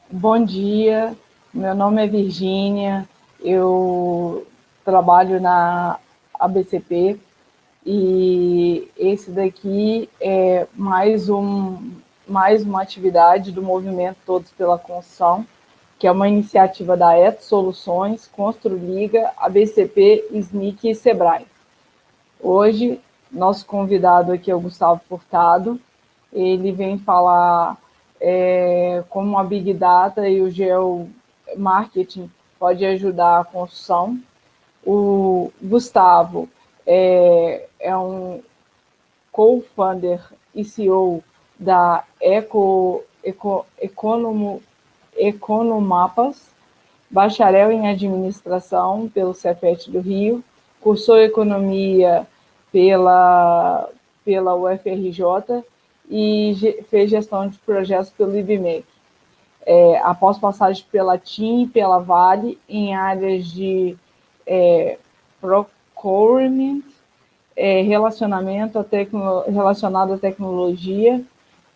Bom dia, meu nome é Virgínia, eu trabalho na ABCP e esse daqui é mais uma atividade do movimento Todos pela Construção, que é uma iniciativa da Eto Soluções, Construliga, ABCP, SNIC e Sebrae. Hoje, nosso convidado aqui é o Gustavo Furtado. Ele vem falar como a Big Data e o Geomarketing pode ajudar a construção. O Gustavo é um co-founder e CEO da Economapas, bacharel em administração pelo Cefet do Rio, cursou economia pela UFRJ e fez gestão de projetos pelo IBMEC. Após passagem pela TIM e pela Vale em áreas de procurement, relacionado à tecnologia,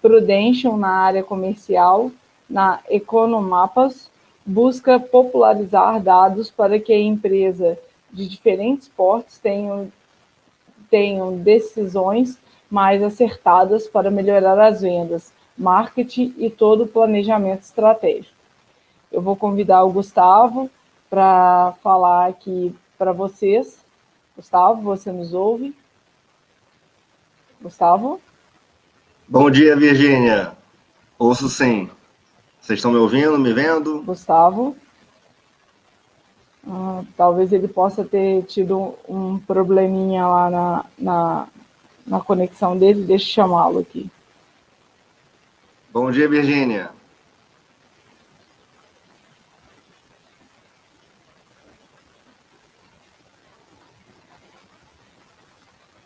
Prudential na área comercial, na Economapas, busca popularizar dados para que a empresa de diferentes portes tenham decisões mais acertadas para melhorar as vendas, marketing e todo o planejamento estratégico. Eu vou convidar o Gustavo para falar aqui para vocês. Gustavo, você nos ouve? Gustavo? Bom dia, Virgínia. Ouço sim. Vocês estão me ouvindo, me vendo? Gustavo? Talvez ele possa ter tido um probleminha lá na conexão dele. Deixa eu chamá-lo aqui. Bom dia, Virgínia.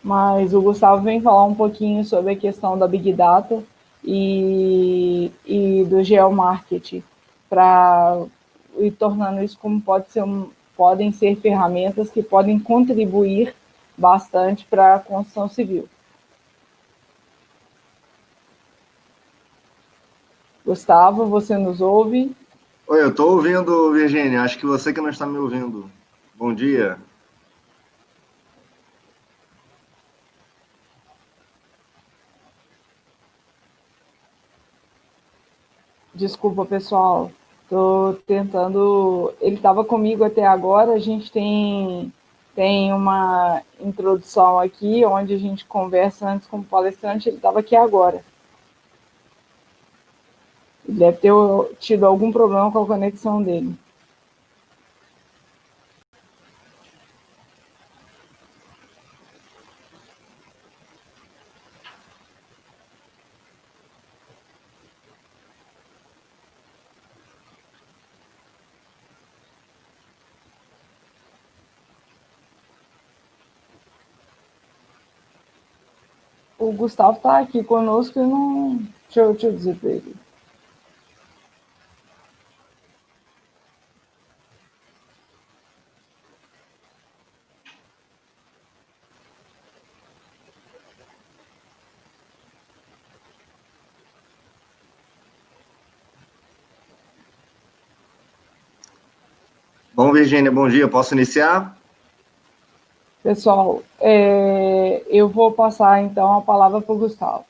Mas o Gustavo vem falar um pouquinho sobre a questão da Big Data e do geomarketing, para ir tornando isso como podem ser ferramentas que podem contribuir bastante para a construção civil. Gustavo, você nos ouve? Oi, eu estou ouvindo, Virgínia. Acho que você que não está me ouvindo. Bom dia. Desculpa, pessoal. Estou tentando. Ele estava comigo até agora. A gente tem uma introdução aqui, onde a gente conversa antes como palestrante. Ele estava aqui agora. Ele deve ter tido algum problema com a conexão dele. O Gustavo está aqui conosco e não. Deixa eu dizer para ele. Bom, Virgínia, bom dia. Posso iniciar? Pessoal, eu vou passar então a palavra para o Gustavo.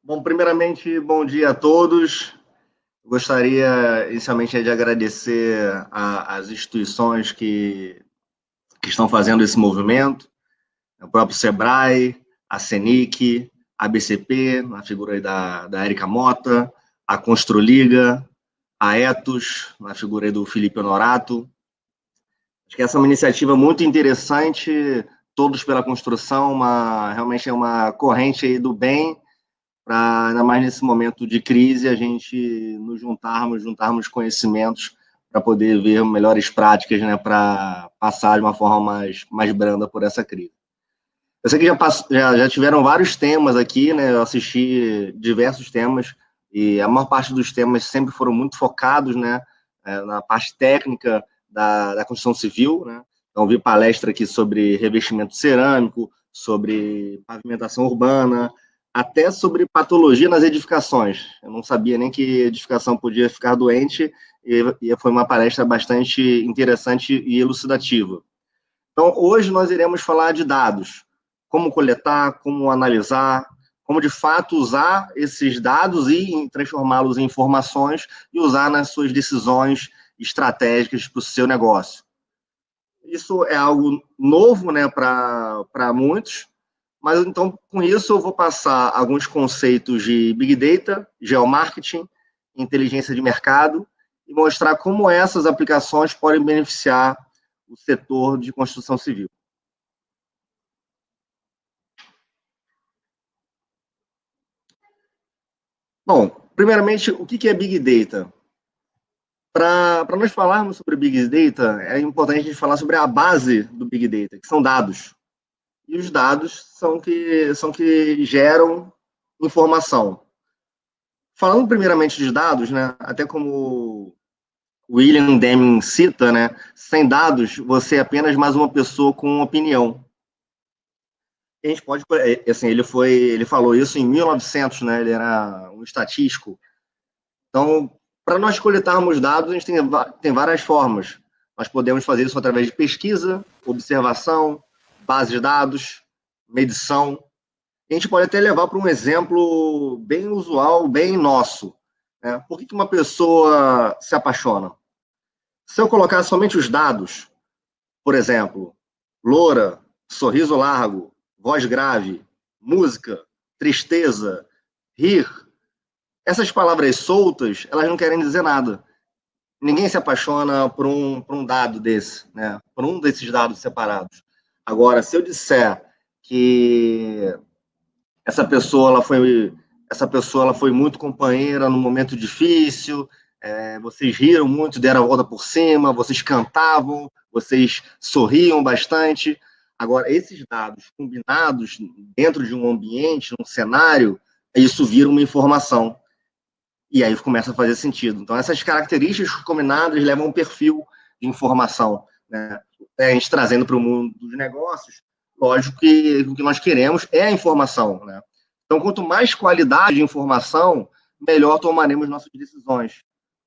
Bom, primeiramente, bom dia a todos. Gostaria inicialmente de agradecer às instituições que estão fazendo esse movimento, o próprio Sebrae, a CENIC, a BCP, na figura aí da Érica Mota, a Construliga, a Etos, na figura aí do Felipe Honorato. Acho que essa é uma iniciativa muito interessante, Todos pela Construção, realmente é uma corrente aí do bem, para, ainda mais nesse momento de crise, a gente nos juntarmos conhecimentos para poder ver melhores práticas, né, para passar de uma forma mais branda por essa crise. Eu sei que já tiveram vários temas aqui, né? Eu assisti diversos temas e a maior parte dos temas sempre foram muito focados, né, na parte técnica da construção civil, né? Então, vi palestra aqui sobre revestimento cerâmico, sobre pavimentação urbana, até sobre patologia nas edificações. Eu não sabia nem que edificação podia ficar doente, e foi uma palestra bastante interessante e elucidativa. Então, hoje nós iremos falar de dados, como coletar, como analisar, como de fato usar esses dados e transformá-los em informações e usar nas suas decisões estratégicas para o seu negócio. Isso é algo novo, né, para muitos, mas então com isso eu vou passar alguns conceitos de Big Data, geomarketing, inteligência de mercado e mostrar como essas aplicações podem beneficiar o setor de construção civil. Bom, primeiramente, o que é Big Data? Para nós falarmos sobre Big Data, é importante a gente falar sobre a base do Big Data, que são dados. E os dados são que geram informação. Falando primeiramente de dados, né, até como William Deming cita, né, sem dados, você é apenas mais uma pessoa com opinião. A gente pode, assim, ele falou isso em 1900, né, ele era um estatístico. Então, para nós coletarmos dados, a gente tem várias formas. Nós podemos fazer isso através de pesquisa, observação, base de dados, medição. A gente pode até levar para um exemplo bem usual, bem nosso. Né? Por que uma pessoa se apaixona? Se eu colocar somente os dados, por exemplo, loura, sorriso largo, voz grave, música, tristeza, rir, essas palavras soltas, elas não querem dizer nada. Ninguém se apaixona por um dado desse, né? Por um desses dados separados. Agora, se eu disser que essa pessoa ela foi muito companheira num momento difícil, vocês riram muito, deram a volta por cima, vocês cantavam, vocês sorriam bastante. Agora, esses dados combinados dentro de um ambiente, num cenário, isso vira uma informação. E aí começa a fazer sentido. Então, essas características combinadas levam um perfil de informação. Né? A gente trazendo para o mundo dos negócios, lógico que o que nós queremos é a informação. Né? Então, quanto mais qualidade de informação, melhor tomaremos nossas decisões.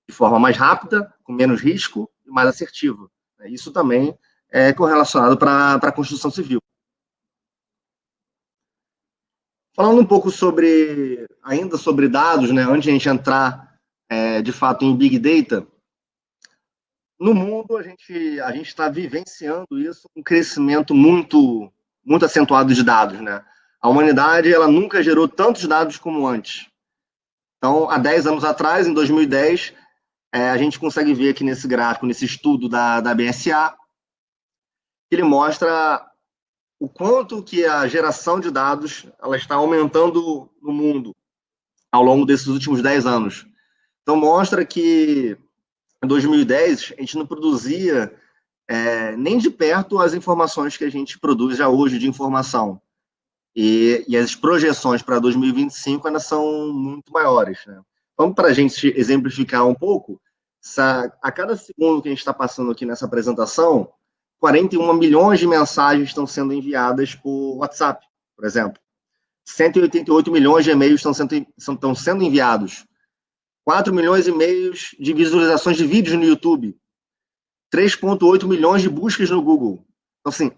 De forma mais rápida, com menos risco e mais assertiva. Isso também é correlacionado para a construção civil. Falando um pouco ainda sobre dados, né, antes de a gente entrar de fato em Big Data, no mundo a gente está vivenciando isso, um crescimento muito, muito acentuado de dados. Né? A humanidade ela nunca gerou tantos dados como antes. Então, há 10 anos atrás, em 2010, a gente consegue ver aqui nesse gráfico, nesse estudo da BSA, que ele mostra o quanto que a geração de dados ela está aumentando no mundo ao longo desses últimos 10 anos. Então, mostra que em 2010 a gente não produzia nem de perto as informações que a gente produz já hoje de informação. E as projeções para 2025 ainda são muito maiores. Né? Então, para a gente exemplificar um pouco, a cada segundo que a gente está passando aqui nessa apresentação, 41 milhões de mensagens estão sendo enviadas por WhatsApp, por exemplo. 188 milhões de e-mails estão sendo enviados. 4 milhões e meio de visualizações de vídeos no YouTube. 3,8 milhões de buscas no Google. Então, assim,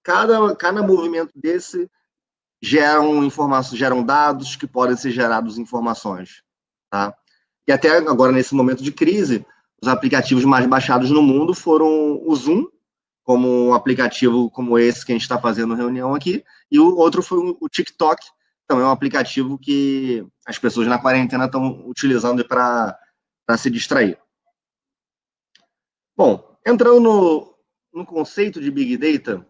cada movimento desse geram dados que podem ser gerados informações. Tá? E até agora, nesse momento de crise, os aplicativos mais baixados no mundo foram o Zoom, como um aplicativo como esse que a gente está fazendo reunião aqui, e o outro foi o TikTok, também é um aplicativo que as pessoas na quarentena estão utilizando para se distrair. Bom, entrando no conceito de Big Data,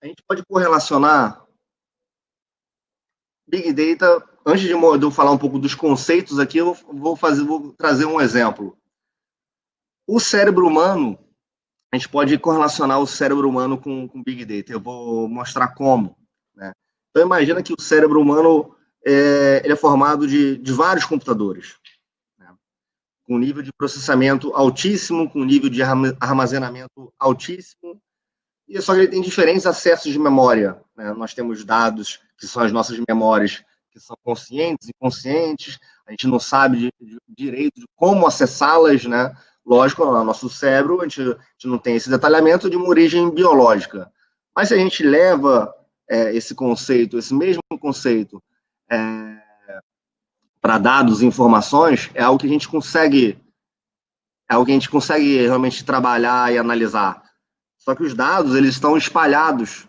a gente pode correlacionar Big Data, antes de eu falar um pouco dos conceitos aqui, eu vou trazer um exemplo. O cérebro humano, a gente pode correlacionar o cérebro humano com Big Data. Eu vou mostrar como. Né? Então, imagina que o cérebro humano ele é formado de vários computadores, né? Com nível de processamento altíssimo, com nível de armazenamento altíssimo, E só que ele tem diferentes acessos de memória, né? Nós temos dados que são as nossas memórias, que são conscientes e inconscientes, a gente não sabe direito de como acessá-las, né? Lógico, no nosso cérebro, a gente não tem esse detalhamento de uma origem biológica. Mas se a gente leva esse conceito, esse mesmo conceito, para dados e informações, é algo que a gente consegue realmente trabalhar e analisar. Só que os dados, eles estão espalhados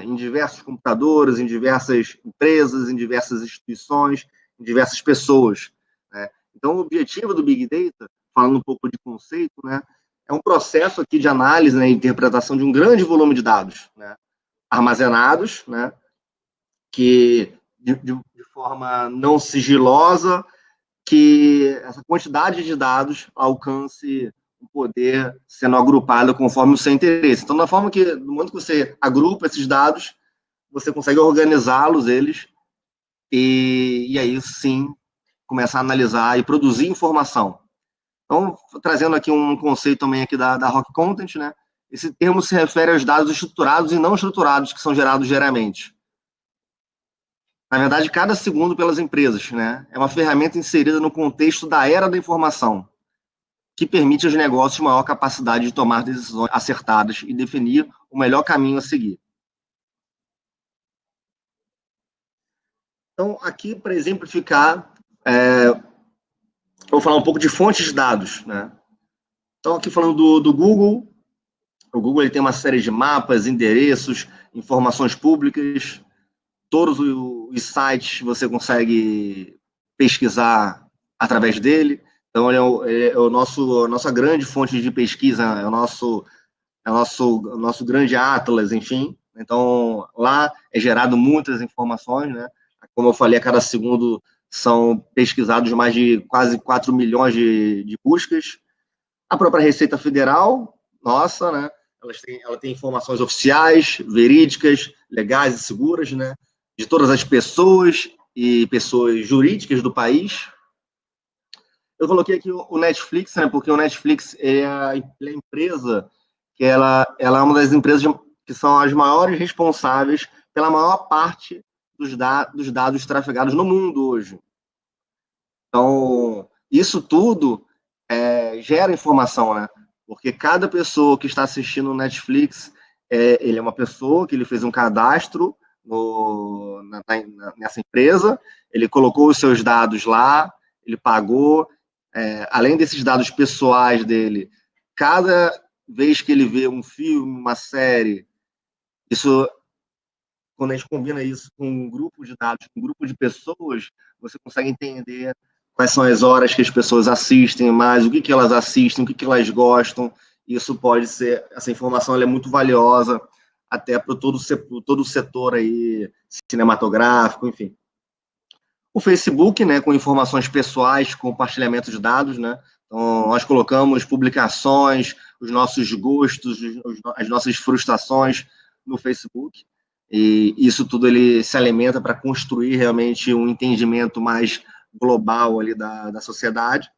em diversos computadores, em diversas empresas, em diversas instituições, em diversas pessoas, né? Então, o objetivo do Big Data, falando um pouco de conceito, né, é um processo aqui de análise, né, e interpretação de um grande volume de dados, né, armazenados, né, que de forma não sigilosa, que essa quantidade de dados alcance o poder sendo agrupado conforme o seu interesse. Então, no momento que você agrupa esses dados, você consegue organizá-los, e aí sim começar a analisar e produzir informação. Então, trazendo aqui um conceito também aqui da Rock Content, né? Esse termo se refere aos dados estruturados e não estruturados que são gerados diariamente. Na verdade, cada segundo pelas empresas, né? É uma ferramenta inserida no contexto da era da informação, que permite aos negócios maior capacidade de tomar decisões acertadas e definir o melhor caminho a seguir. Então, aqui, para exemplificar, vou falar um pouco de fontes de dados, né? Então, aqui falando do Google, o Google ele tem uma série de mapas, endereços, informações públicas, todos os sites você consegue pesquisar através dele. Então, ele é a nossa grande fonte de pesquisa, é o nosso grande atlas, enfim. Então, lá é gerado muitas informações, né? Como eu falei, a cada segundo são pesquisados mais de quase 4 milhões de buscas. A própria Receita Federal, nossa, né? Ela tem informações oficiais, verídicas, legais e seguras, né? De todas as pessoas e pessoas jurídicas do país. Eu coloquei aqui o Netflix, né? Porque o Netflix é a empresa que ela é uma das empresas que são as maiores responsáveis pela maior parte dos dados trafegados no mundo hoje. Então, isso tudo gera informação, né? Porque cada pessoa que está assistindo o Netflix, ele é uma pessoa que ele fez um cadastro nessa empresa, ele colocou os seus dados lá, ele pagou, além desses dados pessoais dele, cada vez que ele vê um filme, uma série, quando a gente combina isso com um grupo de dados, com um grupo de pessoas, você consegue entender quais são as horas que as pessoas assistem mais, o que elas assistem, o que elas gostam. Isso pode ser, essa informação ela é muito valiosa até para todo o setor aí cinematográfico, enfim. O Facebook, né, com informações pessoais, compartilhamento de dados, né? Então, nós colocamos publicações, os nossos gostos, as nossas frustrações no Facebook. E isso tudo ele se alimenta para construir realmente um entendimento mais global ali da sociedade.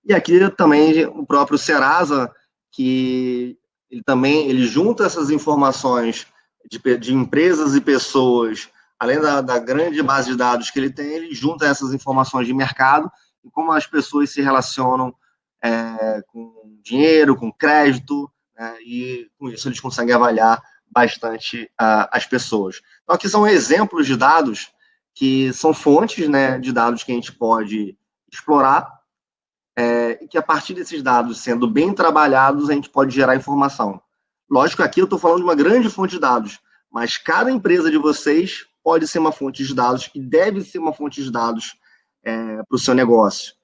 E aqui também o próprio Serasa, que ele junta essas informações de empresas e pessoas, além da grande base de dados que ele tem, ele junta essas informações de mercado e como as pessoas se relacionam com dinheiro, com crédito, né, e com isso eles conseguem avaliar bastante as pessoas. Então, aqui são exemplos de dados que são fontes, né, de dados que a gente pode explorar, e que a partir desses dados sendo bem trabalhados, a gente pode gerar informação. Lógico que aqui eu estou falando de uma grande fonte de dados, mas cada empresa de vocês pode ser uma fonte de dados e deve ser uma fonte de dados para o seu negócio.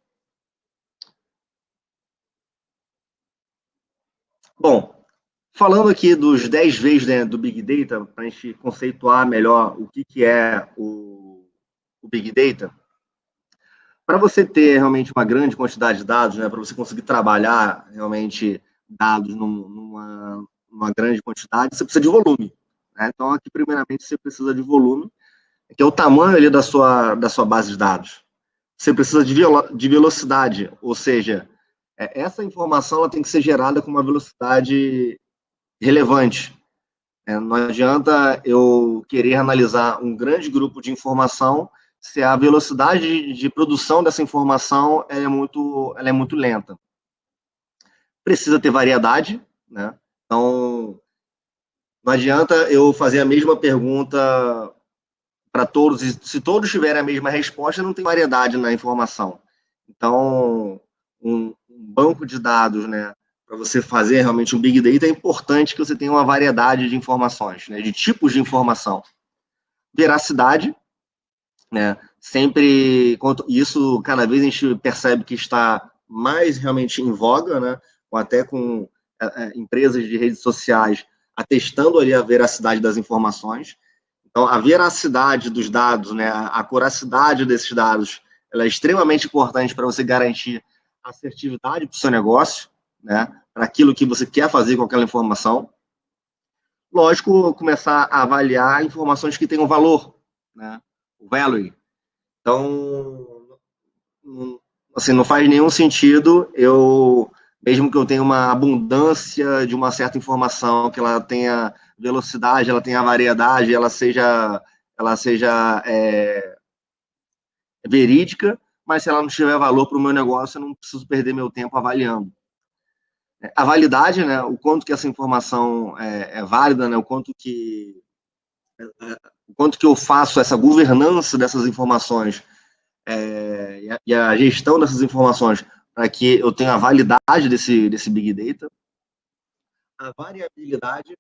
Bom, falando aqui dos 10 Vs, né, do Big Data, para a gente conceituar melhor o que é o Big Data, para você ter realmente uma grande quantidade de dados, né, para você conseguir trabalhar realmente dados numa grande quantidade, você precisa de volume, né? Então, aqui, primeiramente, você precisa de volume, que é o tamanho ali da sua base de dados. Você precisa de velocidade, ou seja, essa informação ela tem que ser gerada com uma velocidade relevante. Não adianta eu querer analisar um grande grupo de informação se a velocidade de produção dessa informação ela é muito lenta. Precisa ter variedade, né? Então, não adianta eu fazer a mesma pergunta para todos, e se todos tiverem a mesma resposta, não tem variedade na informação. Então, um banco de dados, né, para você fazer realmente um Big Data, é importante que você tenha uma variedade de informações, né, de tipos de informação. Veracidade, né, sempre, isso cada vez a gente percebe que está mais realmente em voga, né, até com empresas de redes sociais atestando ali a veracidade das informações. Então, a veracidade dos dados, né, a acuracidade desses dados, ela é extremamente importante para você garantir assertividade para o seu negócio, né, para aquilo que você quer fazer com aquela informação. Lógico, começar a avaliar informações que tenham valor, né, o value. Então, assim, não faz nenhum sentido mesmo que eu tenha uma abundância de uma certa informação, que ela tenha velocidade, ela tenha variedade, ela seja verídica, mas se ela não tiver valor para o meu negócio, eu não preciso perder meu tempo avaliando. A validade, né, o quanto que essa informação é válida, né, o quanto que eu faço essa governança dessas informações e a gestão dessas informações para que eu tenha a validade desse Big Data. A variabilidade.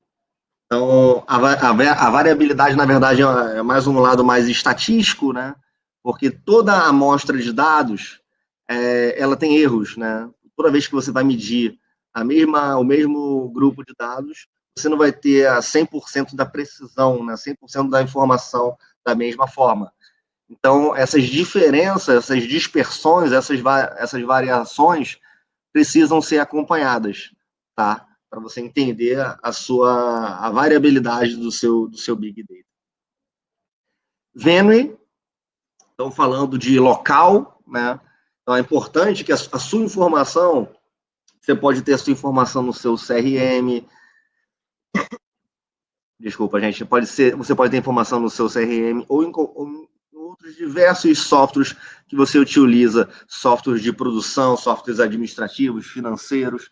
Então, a variabilidade, na verdade, é mais um lado mais estatístico, né? Porque toda a amostra de dados, ela tem erros, né? Toda vez que você vai medir o mesmo grupo de dados, você não vai ter a 100% da precisão, né? 100% da informação da mesma forma. Então, essas diferenças, essas dispersões, essas variações precisam ser acompanhadas, tá? Para você entender a variabilidade do seu Big Data. Venue, estão falando de local, né? Então é importante que a sua informação, você pode ter a sua informação no seu CRM, desculpa, gente, você pode ter informação no seu CRM ou em outros diversos softwares que você utiliza, softwares de produção, softwares administrativos, financeiros.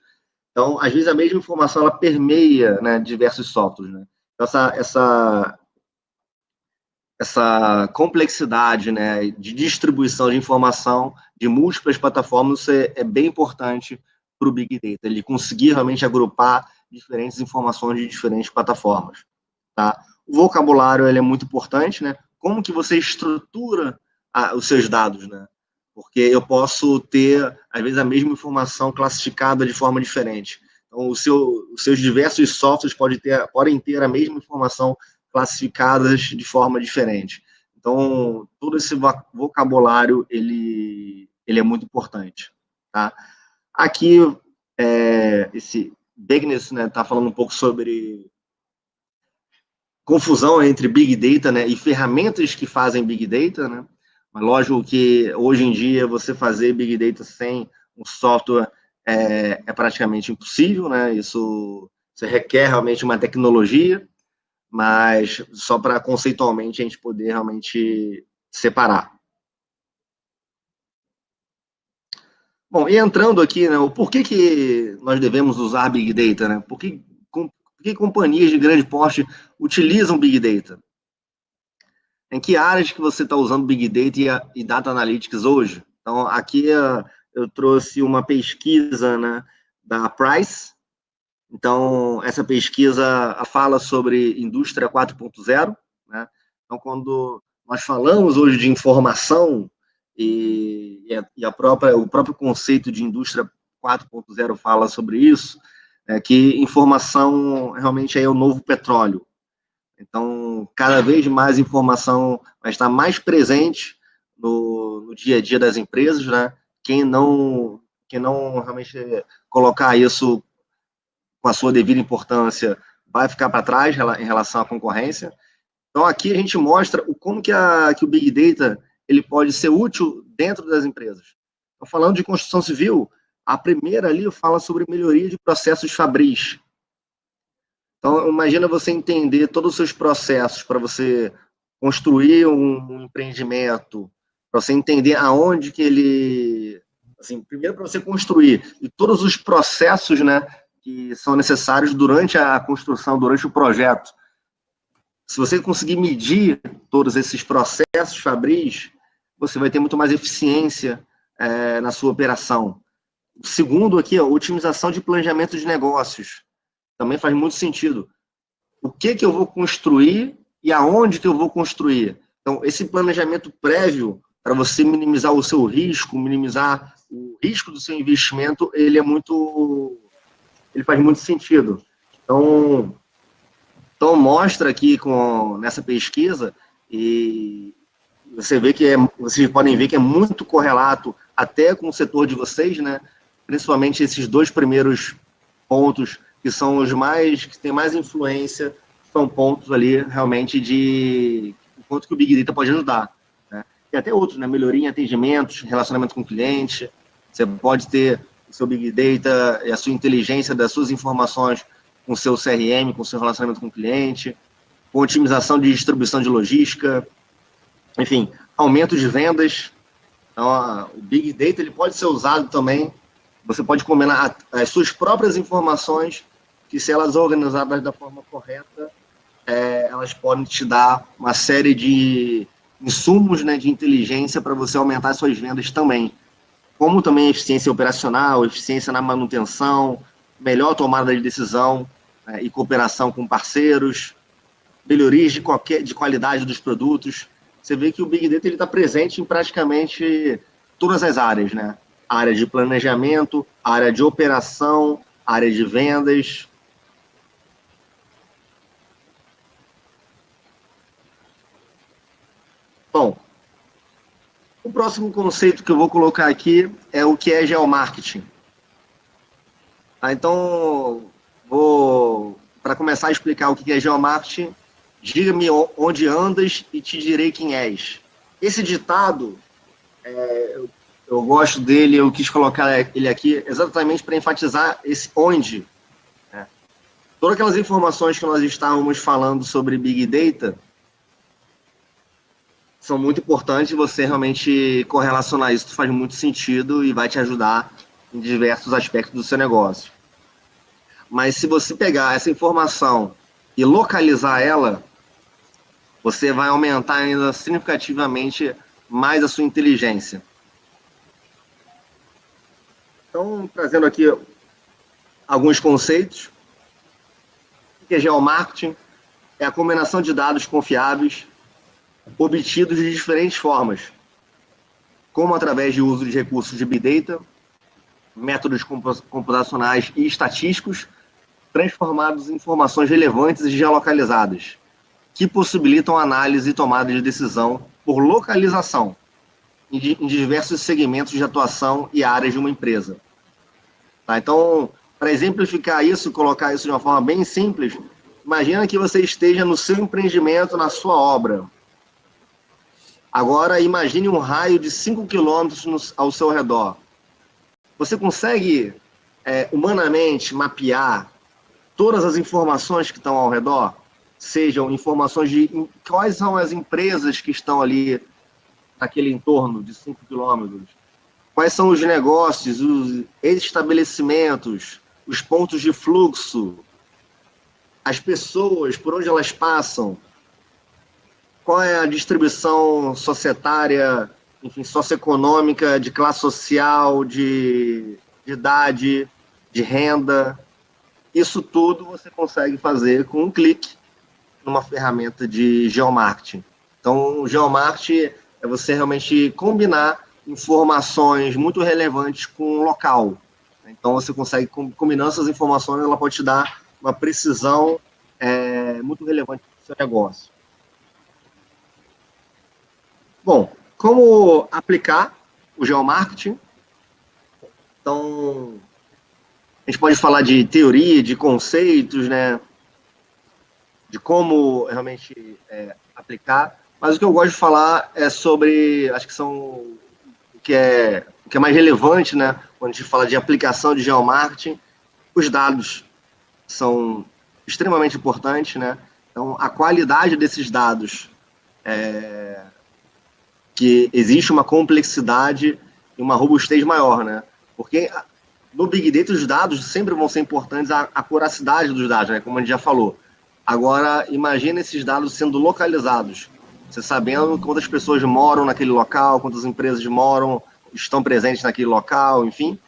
Então, às vezes, a mesma informação ela permeia, né, diversos softwares. Né? Então, essa complexidade, né, de distribuição de informação de múltiplas plataformas é bem importante para o Big Data, ele conseguir realmente agrupar diferentes informações de diferentes plataformas. Tá? O vocabulário ele é muito importante, né? Como que você estrutura os seus dados, né? Porque eu posso ter, às vezes, a mesma informação classificada de forma diferente. Então, os seus diversos softwares podem ter a mesma informação classificadas de forma diferente. Então, todo esse vocabulário, ele é muito importante. Tá? Aqui, esse Beckness, né, tá falando um pouco sobre confusão entre Big Data, né, e ferramentas que fazem Big Data, né? Mas lógico que hoje em dia você fazer Big Data sem um software é praticamente impossível, né? Isso requer realmente uma tecnologia, mas só para conceitualmente a gente poder realmente separar. Bom, e entrando aqui, né, o porquê que nós devemos usar Big Data, né? Por que companhias de grande porte utilizam Big Data? Em que áreas que você está usando Big Data e Data Analytics hoje? Então, aqui eu trouxe uma pesquisa, né, da Price. Então, essa pesquisa fala sobre indústria 4.0, né? Então, quando nós falamos hoje de informação o próprio conceito de indústria 4.0 fala sobre isso, que informação realmente é o novo petróleo. Então, cada vez mais informação vai estar mais presente no dia a dia das empresas, né? Quem não realmente colocar isso com a sua devida importância vai ficar para trás em relação à concorrência. Então, aqui a gente mostra como que o Big Data ele pode ser útil dentro das empresas. Então, falando de construção civil, a primeira ali fala sobre melhoria de processos fabris. Então, imagina você entender todos os seus processos para você construir um empreendimento, para você entender aonde que ele... Assim, primeiro para você construir, e todos os processos, né, que são necessários durante a construção, durante o projeto. Se você conseguir medir todos esses processos, Fabris, você vai ter muito mais eficiência na sua operação. O segundo aqui, a otimização de planejamento de negócios. Também faz muito sentido. O que eu vou construir e aonde que eu vou construir. Então, esse planejamento prévio, para você minimizar o seu risco, minimizar o risco do seu investimento, ele faz muito sentido. Então mostra aqui nessa pesquisa, e vocês podem ver que é muito correlato até com o setor de vocês, né? Principalmente esses dois primeiros pontos, que são os que têm mais influência, são pontos ali realmente de quanto que o Big Data pode ajudar. Né? E até outros, né? Melhoria em atendimentos, relacionamento com o cliente. Você pode ter o seu Big Data e a sua inteligência das suas informações com o seu CRM, com o seu relacionamento com o cliente, com otimização de distribuição de logística, enfim, aumento de vendas. Então, o Big Data ele pode ser usado também. Você pode combinar as suas próprias informações, que se elas organizadas da forma correta, elas podem te dar uma série de insumos, né, de inteligência para você aumentar as suas vendas também. Como também eficiência operacional, eficiência na manutenção, melhor tomada de decisão e cooperação com parceiros, melhorias de qualidade dos produtos. Você vê que o Big Data está presente em praticamente todas as áreas, né? A área de planejamento, a área de operação, a área de vendas. Bom, o próximo conceito que eu vou colocar aqui é o que é geomarketing. Então, para começar a explicar o que é geomarketing, diga-me onde andas e te direi quem és. Esse ditado, eu gosto dele, eu quis colocar ele aqui exatamente para enfatizar esse onde. Né? Todas aquelas informações que nós estávamos falando sobre Big Data são muito importantes, você realmente correlacionar isso faz muito sentido e vai te ajudar em diversos aspectos do seu negócio. Mas se você pegar essa informação e localizar ela, você vai aumentar ainda significativamente mais a sua inteligência. Então, trazendo aqui alguns conceitos. O que é geomarketing? É a combinação de dados confiáveis obtidos de diferentes formas, como através de uso de recursos de Big Data, métodos computacionais e estatísticos, transformados em informações relevantes e geolocalizadas, que possibilitam análise e tomada de decisão por localização em diversos segmentos de atuação e áreas de uma empresa. Tá? Então, para exemplificar isso, colocar isso de uma forma bem simples, imagina que você esteja no seu empreendimento, na sua obra. Agora, imagine um raio de 5 quilômetros ao seu redor. Você consegue, humanamente, mapear todas as informações que estão ao redor? Sejam informações de quais são as empresas que estão ali naquele entorno de 5 quilômetros, quais são os negócios, os estabelecimentos, os pontos de fluxo, as pessoas, por onde elas passam, qual é a distribuição societária, enfim, socioeconômica, de classe social, de idade, de renda. Isso tudo você consegue fazer com um clique numa ferramenta de geomarketing. Então, o geomarketing é você realmente combinar informações muito relevantes com o local. Então, você consegue, combinando essas informações, ela pode te dar uma precisão muito relevante para o seu negócio. Bom, como aplicar o geomarketing? Então, a gente pode falar de teoria, de conceitos, né? De como realmente aplicar, mas o que eu gosto de falar é sobre, acho que são o que é mais relevante, né? Quando a gente fala de aplicação de geomarketing, os dados são extremamente importante, né? Então, a qualidade desses dados, que existe uma complexidade e uma robustez maior, né? Porque no Big Data os dados sempre vão ser importantes, a acuracidade dos dados, né? Como a gente já falou. Agora, imagina esses dados sendo localizados. Você sabendo quantas pessoas moram naquele local, quantas empresas moram, estão presentes naquele local, enfim.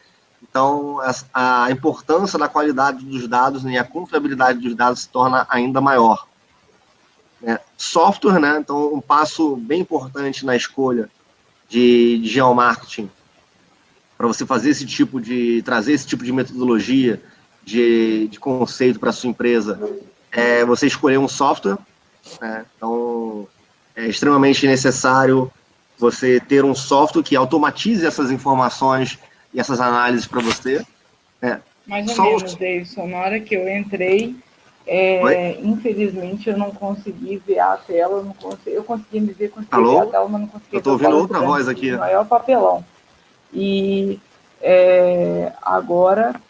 Então, a importância da qualidade dos dados e a confiabilidade dos dados se torna ainda maior. Software, né? Então, um passo bem importante na escolha de geomarketing, para você fazer trazer esse tipo de metodologia, de conceito para a sua empresa, é você escolher um software, né? Então, é extremamente necessário você ter um software que automatize essas informações e essas análises para você. Mais ou menos, Davidson. Na hora que eu entrei, infelizmente eu não consegui ver a tela, eu consegui me ver, consegui ver a tela, mas não consegui ver. Eu estou ouvindo outra voz aqui. O maior papelão. E agora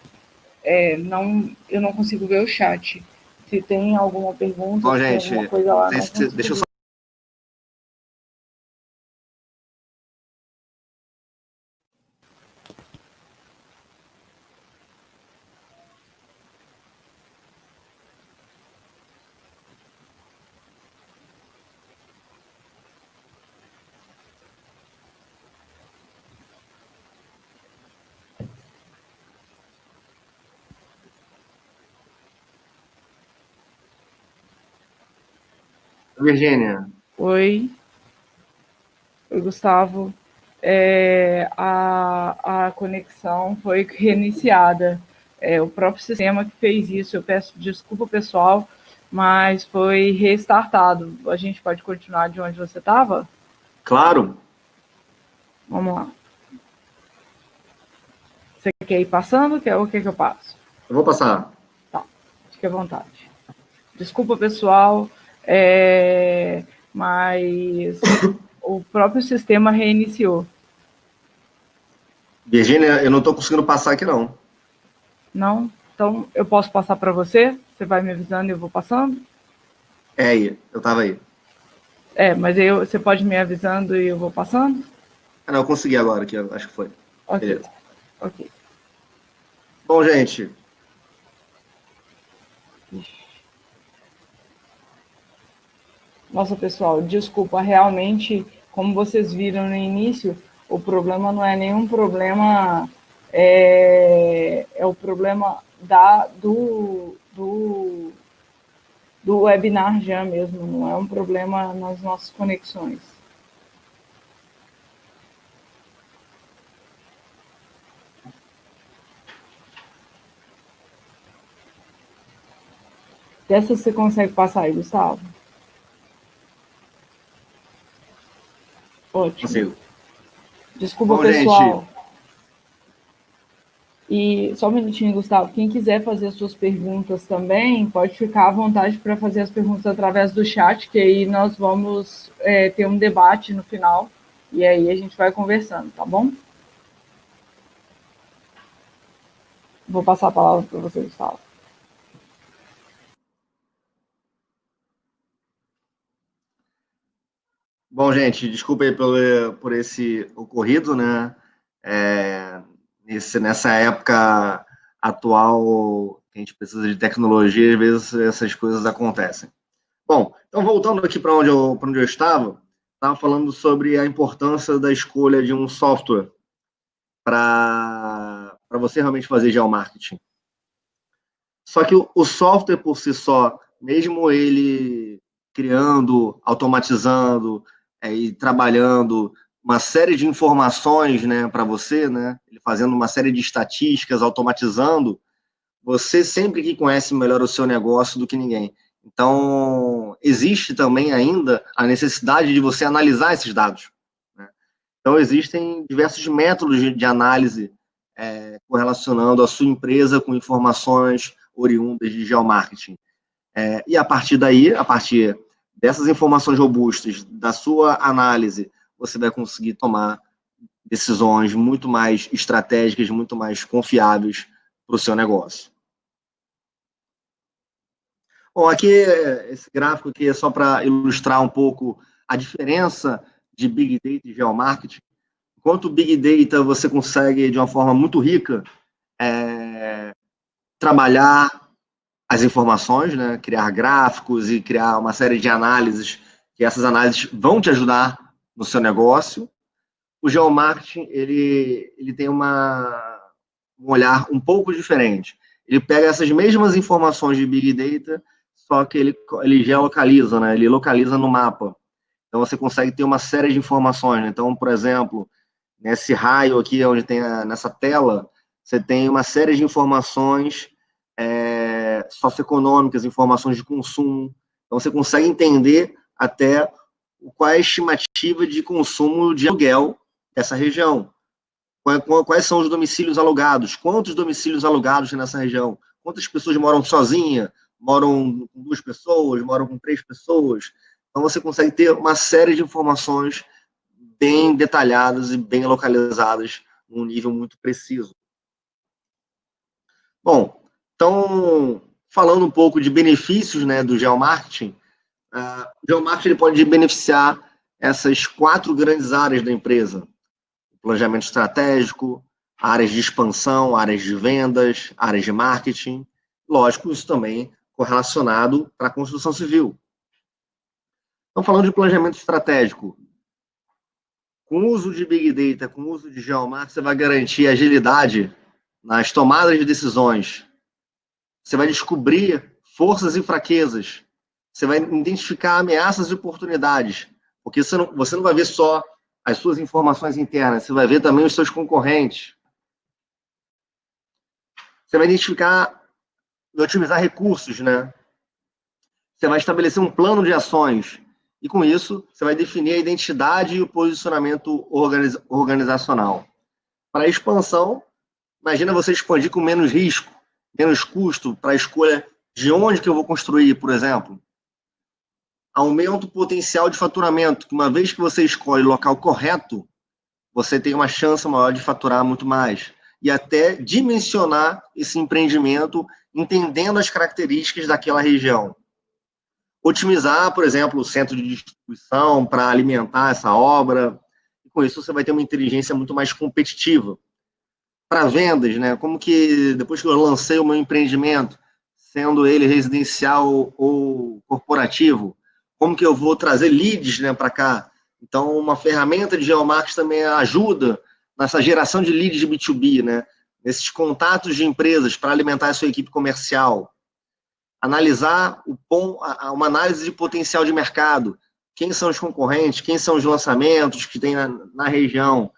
eu não consigo ver o chat. Se tem alguma pergunta, bom, se gente, tem alguma coisa lá, deixa eu só. Virgínia. Oi, Gustavo. A conexão foi reiniciada. O próprio sistema que fez isso. Eu peço desculpa, pessoal, mas foi restartado. A gente pode continuar de onde você estava? Claro. Vamos lá. Você quer ir passando ou quer que eu passo? Eu vou passar. Tá, fique à vontade. Desculpa, pessoal, mas o próprio sistema reiniciou. Virgínia, eu não estou conseguindo passar aqui, não. Não? Então, eu posso passar para você? Você vai me avisando e eu vou passando? Eu estava aí. Mas você pode me avisando e eu vou passando? Ah, não, eu consegui agora aqui, acho que foi. Ok. Beleza. Ok. Bom, gente. Nossa, pessoal, desculpa, realmente, como vocês viram no início, o problema não é nenhum problema, é o problema do webinar já mesmo, não é um problema nas nossas conexões. Dessa você consegue passar aí, Gustavo? Ótimo. Consigo. Desculpa, bom, pessoal. Gente. E só um minutinho, Gustavo. Quem quiser fazer as suas perguntas também, pode ficar à vontade para fazer as perguntas através do chat, que aí nós vamos ter um debate no final. E aí a gente vai conversando, tá bom? Vou passar a palavra para você, Gustavo. Bom, gente, desculpa aí por esse ocorrido, né? Nessa época atual, que a gente precisa de tecnologia, às vezes essas coisas acontecem. Bom, então voltando aqui para onde eu estava falando sobre a importância da escolha de um software para você realmente fazer geomarketing. Só que o software por si só, mesmo ele criando, automatizando e trabalhando uma série de informações, né, para você, né, ele fazendo uma série de estatísticas, automatizando, você sempre que conhece melhor o seu negócio do que ninguém. Então, existe também ainda a necessidade de você analisar esses dados, né? Então, existem diversos métodos de análise correlacionando a sua empresa com informações oriundas de geomarketing. E a partir daí, a partir dessas informações robustas, da sua análise, você vai conseguir tomar decisões muito mais estratégicas, muito mais confiáveis para o seu negócio. Bom, aqui, esse gráfico aqui é só para ilustrar um pouco a diferença de Big Data e Geomarketing. Enquanto o Big Data você consegue, de uma forma muito rica, trabalhar as informações, né? Criar gráficos e criar uma série de análises, que essas análises vão te ajudar no seu negócio. O geomarketing, ele tem um olhar um pouco diferente. Ele pega essas mesmas informações de Big Data, só que ele geolocaliza, né? Ele localiza no mapa. Então, você consegue ter uma série de informações. Então, por exemplo, nesse raio aqui, onde tem nessa tela, você tem uma série de informações socioeconômicas, informações de consumo. Então, você consegue entender até qual é a estimativa de consumo de aluguel dessa região. Quais são os domicílios alugados? Quantos domicílios alugados tem nessa região? Quantas pessoas moram sozinhas? Moram com 2 pessoas? Moram com 3 pessoas? Então, você consegue ter uma série de informações bem detalhadas e bem localizadas num nível muito preciso. Bom, então, falando um pouco de benefícios, né, do geomarketing, o geomarketing ele pode beneficiar essas 4 grandes áreas da empresa: planejamento estratégico, áreas de expansão, áreas de vendas, áreas de marketing. Lógico, isso também correlacionado para a construção civil. Então, falando de planejamento estratégico, com o uso de Big Data, com o uso de geomarketing, você vai garantir agilidade nas tomadas de decisões. Você vai descobrir forças e fraquezas. Você vai identificar ameaças e oportunidades. Porque você não vai ver só as suas informações internas, você vai ver também os seus concorrentes. Você vai identificar e otimizar recursos, né? Você vai estabelecer um plano de ações. E com isso, você vai definir a identidade e o posicionamento organizacional. Para a expansão, imagina você expandir com menos risco, menos custo para a escolha de onde que eu vou construir, por exemplo. Aumenta o potencial de faturamento, que uma vez que você escolhe o local correto, você tem uma chance maior de faturar muito mais. E até dimensionar esse empreendimento, entendendo as características daquela região. Otimizar, por exemplo, o centro de distribuição para alimentar essa obra. E com isso, você vai ter uma inteligência muito mais competitiva. Para vendas, né? Como que, depois que eu lancei o meu empreendimento, sendo ele residencial ou corporativo, como que eu vou trazer leads, né, para cá? Então, uma ferramenta de geomarketing também ajuda nessa geração de leads de B2B, né? Nesses contatos de empresas para alimentar a sua equipe comercial. Analisar uma análise de potencial de mercado. Quem são os concorrentes, quem são os lançamentos que tem na região.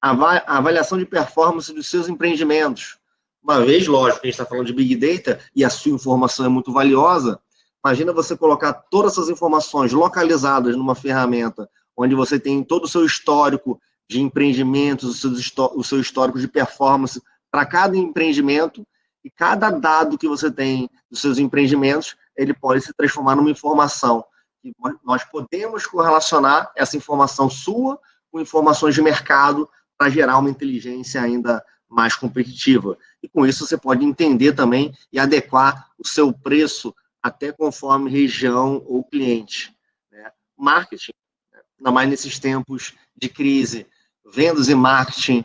A avaliação de performance dos seus empreendimentos. Uma vez, lógico, a gente está falando de Big Data e a sua informação é muito valiosa, imagina você colocar todas essas informações localizadas numa ferramenta onde você tem todo o seu histórico de empreendimentos, o seu histórico de performance para cada empreendimento, e cada dado que você tem dos seus empreendimentos, ele pode se transformar numa informação. E nós podemos correlacionar essa informação sua com informações de mercado para gerar uma inteligência ainda mais competitiva. E com isso você pode entender também e adequar o seu preço até conforme região ou cliente. Né? Marketing, ainda mais nesses tempos de crise, vendas e marketing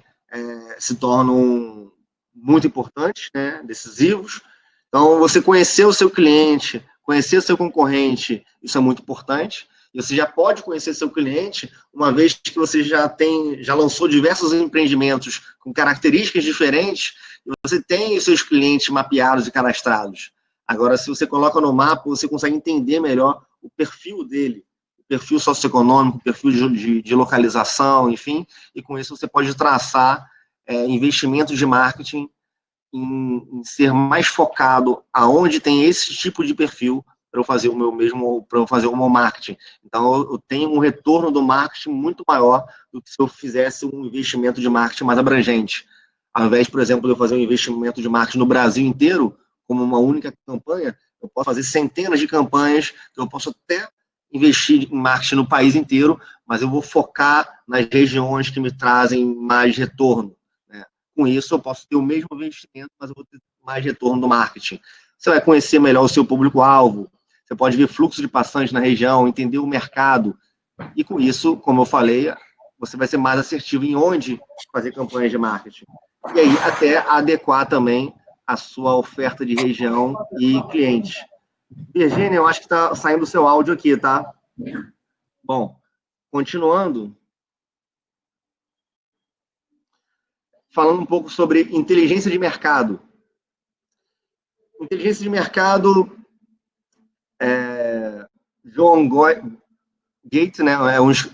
se tornam muito importantes, né? Decisivos. Então, você conhecer o seu cliente, conhecer o seu concorrente, isso é muito importante. E você já pode conhecer seu cliente, uma vez que você já lançou diversos empreendimentos com características diferentes, e você tem os seus clientes mapeados e cadastrados. Agora, se você coloca no mapa, você consegue entender melhor o perfil dele, o perfil socioeconômico, o perfil de localização, enfim, e com isso você pode traçar investimentos de marketing em ser mais focado aonde tem esse tipo de perfil para eu fazer o meu marketing. Então, eu tenho um retorno do marketing muito maior do que se eu fizesse um investimento de marketing mais abrangente. Ao invés, por exemplo, de eu fazer um investimento de marketing no Brasil inteiro, como uma única campanha, eu posso fazer centenas de campanhas, que eu posso até investir em marketing no país inteiro, mas eu vou focar nas regiões que me trazem mais retorno. Com isso, eu posso ter o mesmo investimento, mas eu vou ter mais retorno do marketing. você vai conhecer melhor o seu público-alvo, você pode ver fluxo de passantes na região, entender o mercado, e com isso, como eu falei, você vai ser mais assertivo em onde fazer campanhas de marketing. E aí, até adequar também a sua oferta de região e clientes. Virgínia, eu acho que está saindo o seu áudio aqui, tá? Bom, continuando, falando um pouco sobre inteligência de mercado. Inteligência de mercado, John Gates, né,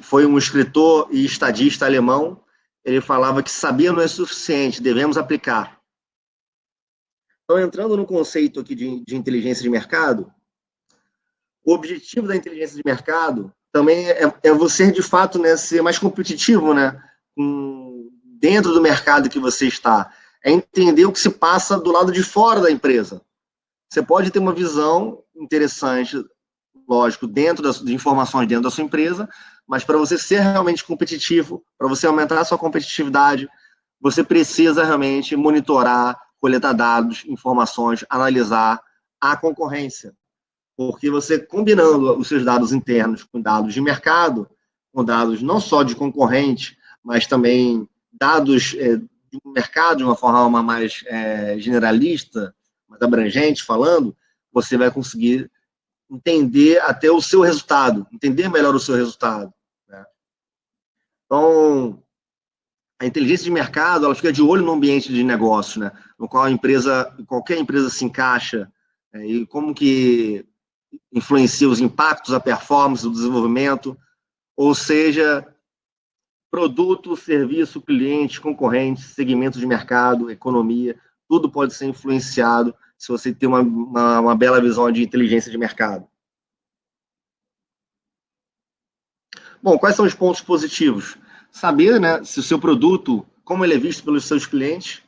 foi um escritor e estadista alemão. Ele falava que saber não é suficiente, devemos aplicar. Então, entrando no conceito aqui de inteligência de mercado, o objetivo da inteligência de mercado também é você, de fato, né, ser mais competitivo, né, dentro do mercado que você está. É entender o que se passa do lado de fora da empresa. Você pode ter uma visão interessante, lógico, de informações dentro da sua empresa, mas para você ser realmente competitivo, para você aumentar a sua competitividade, você precisa realmente monitorar, coletar dados, informações, analisar a concorrência. Porque você combinando os seus dados internos com dados de mercado, com dados não só de concorrente, mas também dados do mercado de uma forma mais generalista, mais abrangente falando, você vai conseguir entender até o seu resultado, entender melhor o seu resultado. Né? Então, a inteligência de mercado, ela fica de olho no ambiente de negócio, né? No qual qualquer empresa se encaixa, e como que influencia os impactos, a performance, o desenvolvimento, ou seja, produto, serviço, cliente, concorrente, segmento de mercado, economia, tudo pode ser influenciado se você tem uma bela visão de inteligência de mercado. Bom, quais são os pontos positivos? Saber, né, se o seu produto, como ele é visto pelos seus clientes,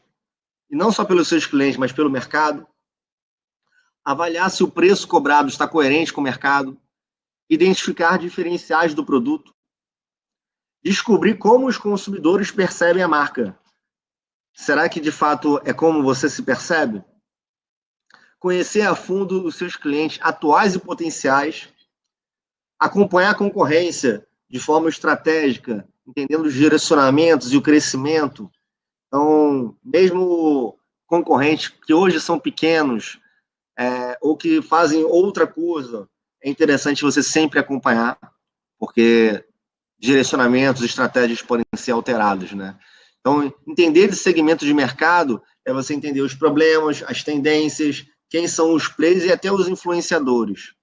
e não só pelos seus clientes, mas pelo mercado. Avaliar se o preço cobrado está coerente com o mercado. Identificar diferenciais do produto. Descobrir como os consumidores percebem a marca. Será que, de fato, é como você se percebe? Conhecer a fundo os seus clientes atuais e potenciais. Acompanhar a concorrência de forma estratégica, entendendo os direcionamentos e o crescimento. Então, mesmo concorrentes que hoje são pequenos, ou que fazem outra coisa, é interessante você sempre acompanhar, porque direcionamentos, estratégias podem ser alterados, né? Então, entender esse segmento de mercado é você entender os problemas, as tendências, quem são os players e até os influenciadores.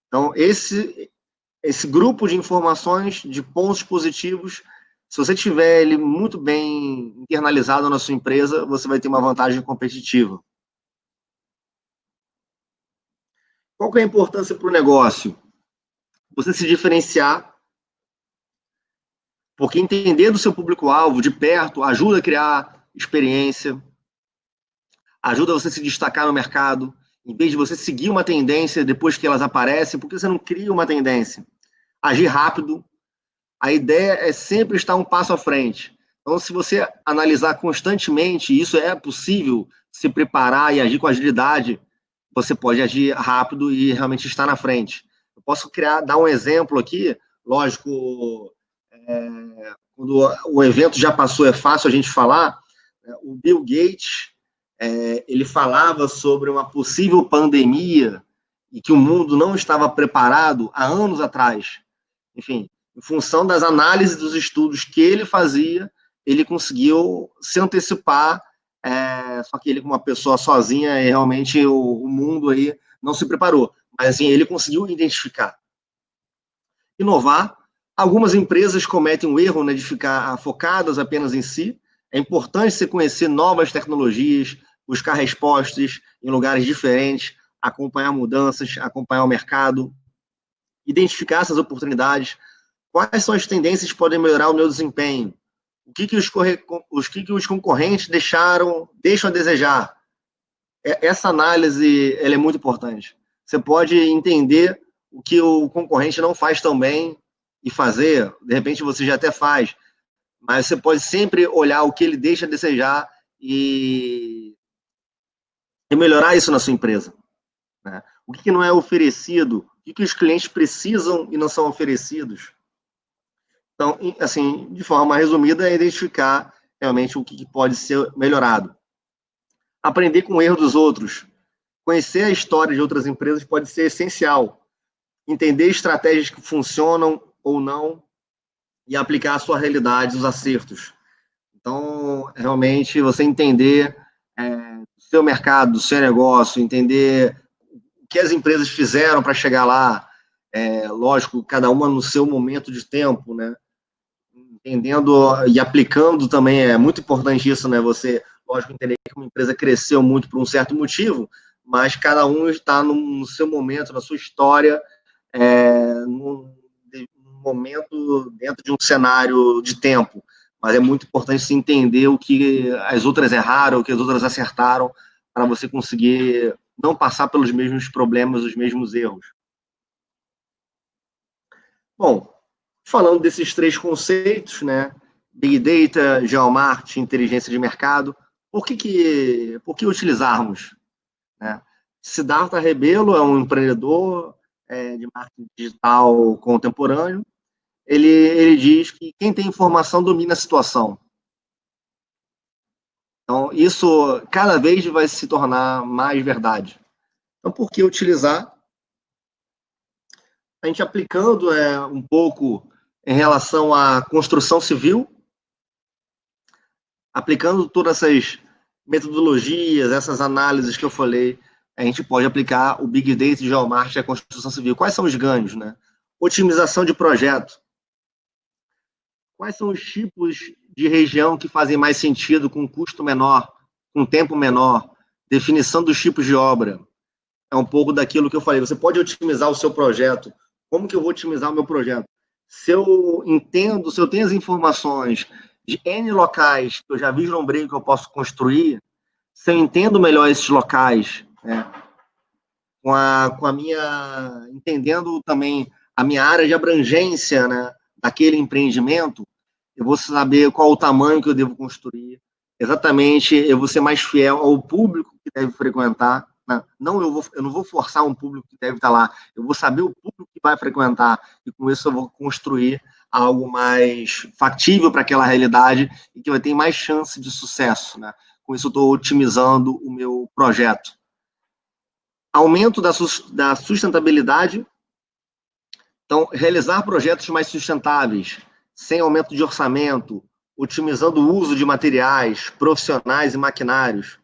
Então, esse grupo de informações, de pontos positivos, se você tiver ele muito bem internalizado na sua empresa, você vai ter uma vantagem competitiva. Qual que é a importância para o negócio? Você se diferenciar, porque entender do seu público-alvo de perto ajuda a criar experiência, ajuda você a se destacar no mercado, em vez de você seguir uma tendência depois que elas aparecem, porque você não cria uma tendência. Agir rápido, a ideia é sempre estar um passo à frente. Então, se você analisar constantemente, isso é possível, se preparar e agir com agilidade, você pode agir rápido e realmente estar na frente. Eu posso dar um exemplo aqui, lógico, quando o evento já passou, é fácil a gente falar, o Bill Gates, ele falava sobre uma possível pandemia e que o mundo não estava preparado há anos atrás. Enfim, em função das análises dos estudos que ele fazia, ele conseguiu se antecipar, só que ele, como uma pessoa sozinha, realmente o mundo aí não se preparou. Mas, assim, ele conseguiu identificar. Inovar. Algumas empresas cometem um erro, né, de ficar focadas apenas em si. É importante você conhecer novas tecnologias, buscar respostas em lugares diferentes, acompanhar mudanças, acompanhar o mercado, identificar essas oportunidades. Quais são as tendências que podem melhorar o meu desempenho? O que os concorrentes deixam a desejar? Essa análise ela é muito importante. Você pode entender o que o concorrente não faz tão bem e fazer, de repente você já até faz, mas você pode sempre olhar o que ele deixa a desejar e e melhorar isso na sua empresa, né? O que não é oferecido, o que os clientes precisam e não são oferecidos. Então, assim, de forma resumida, é identificar realmente o que pode ser melhorado. Aprender com o erro dos outros. Conhecer a história de outras empresas pode ser essencial. Entender estratégias que funcionam ou não e aplicar a sua realidade, os acertos. Então, realmente, você entender do seu mercado, do seu negócio, entender o que as empresas fizeram para chegar lá, lógico, cada uma no seu momento de tempo, né? Entendendo e aplicando também, é muito importante isso, né? Você, lógico, entender que uma empresa cresceu muito por um certo motivo, mas cada um está no seu momento, na sua história, num momento dentro de um cenário de tempo. Mas é muito importante se entender o que as outras erraram, o que as outras acertaram, para você conseguir não passar pelos mesmos problemas, os mesmos erros. Bom, falando desses três conceitos, né? Big Data, Geomarketing, inteligência de mercado, por que utilizarmos? Né? Siddhartha Rebelo é um empreendedor de marketing digital contemporâneo. Ele diz que quem tem informação domina a situação. Então, isso cada vez vai se tornar mais verdade. Então, por que utilizar? A gente aplicando um pouco em relação à construção civil, aplicando todas essas metodologias, essas análises que eu falei, a gente pode aplicar o Big Data de geomarketing à construção civil. Quais são os ganhos, né? Otimização de projeto. Quais são os tipos de região que fazem mais sentido com custo menor, com tempo menor? Definição dos tipos de obra. É um pouco daquilo que eu falei. Você pode otimizar o seu projeto. Como que eu vou otimizar o meu projeto? Se eu entendo, se eu tenho as informações de N locais que eu já vislumbrei que eu posso construir, se eu entendo melhor esses locais, né, com a minha, entendendo também a minha área de abrangência, né, daquele empreendimento, eu vou saber qual o tamanho que eu devo construir, exatamente, eu vou ser mais fiel ao público que deve frequentar, né? Não, eu não vou forçar um público que deve estar lá, eu vou saber o público que vai frequentar, e com isso eu vou construir algo mais factível para aquela realidade e que vai ter mais chance de sucesso, né? Com isso eu estou otimizando o meu projeto. Aumento da sustentabilidade. Então, realizar projetos mais sustentáveis, sem aumento de orçamento, otimizando o uso de materiais, profissionais e maquinários.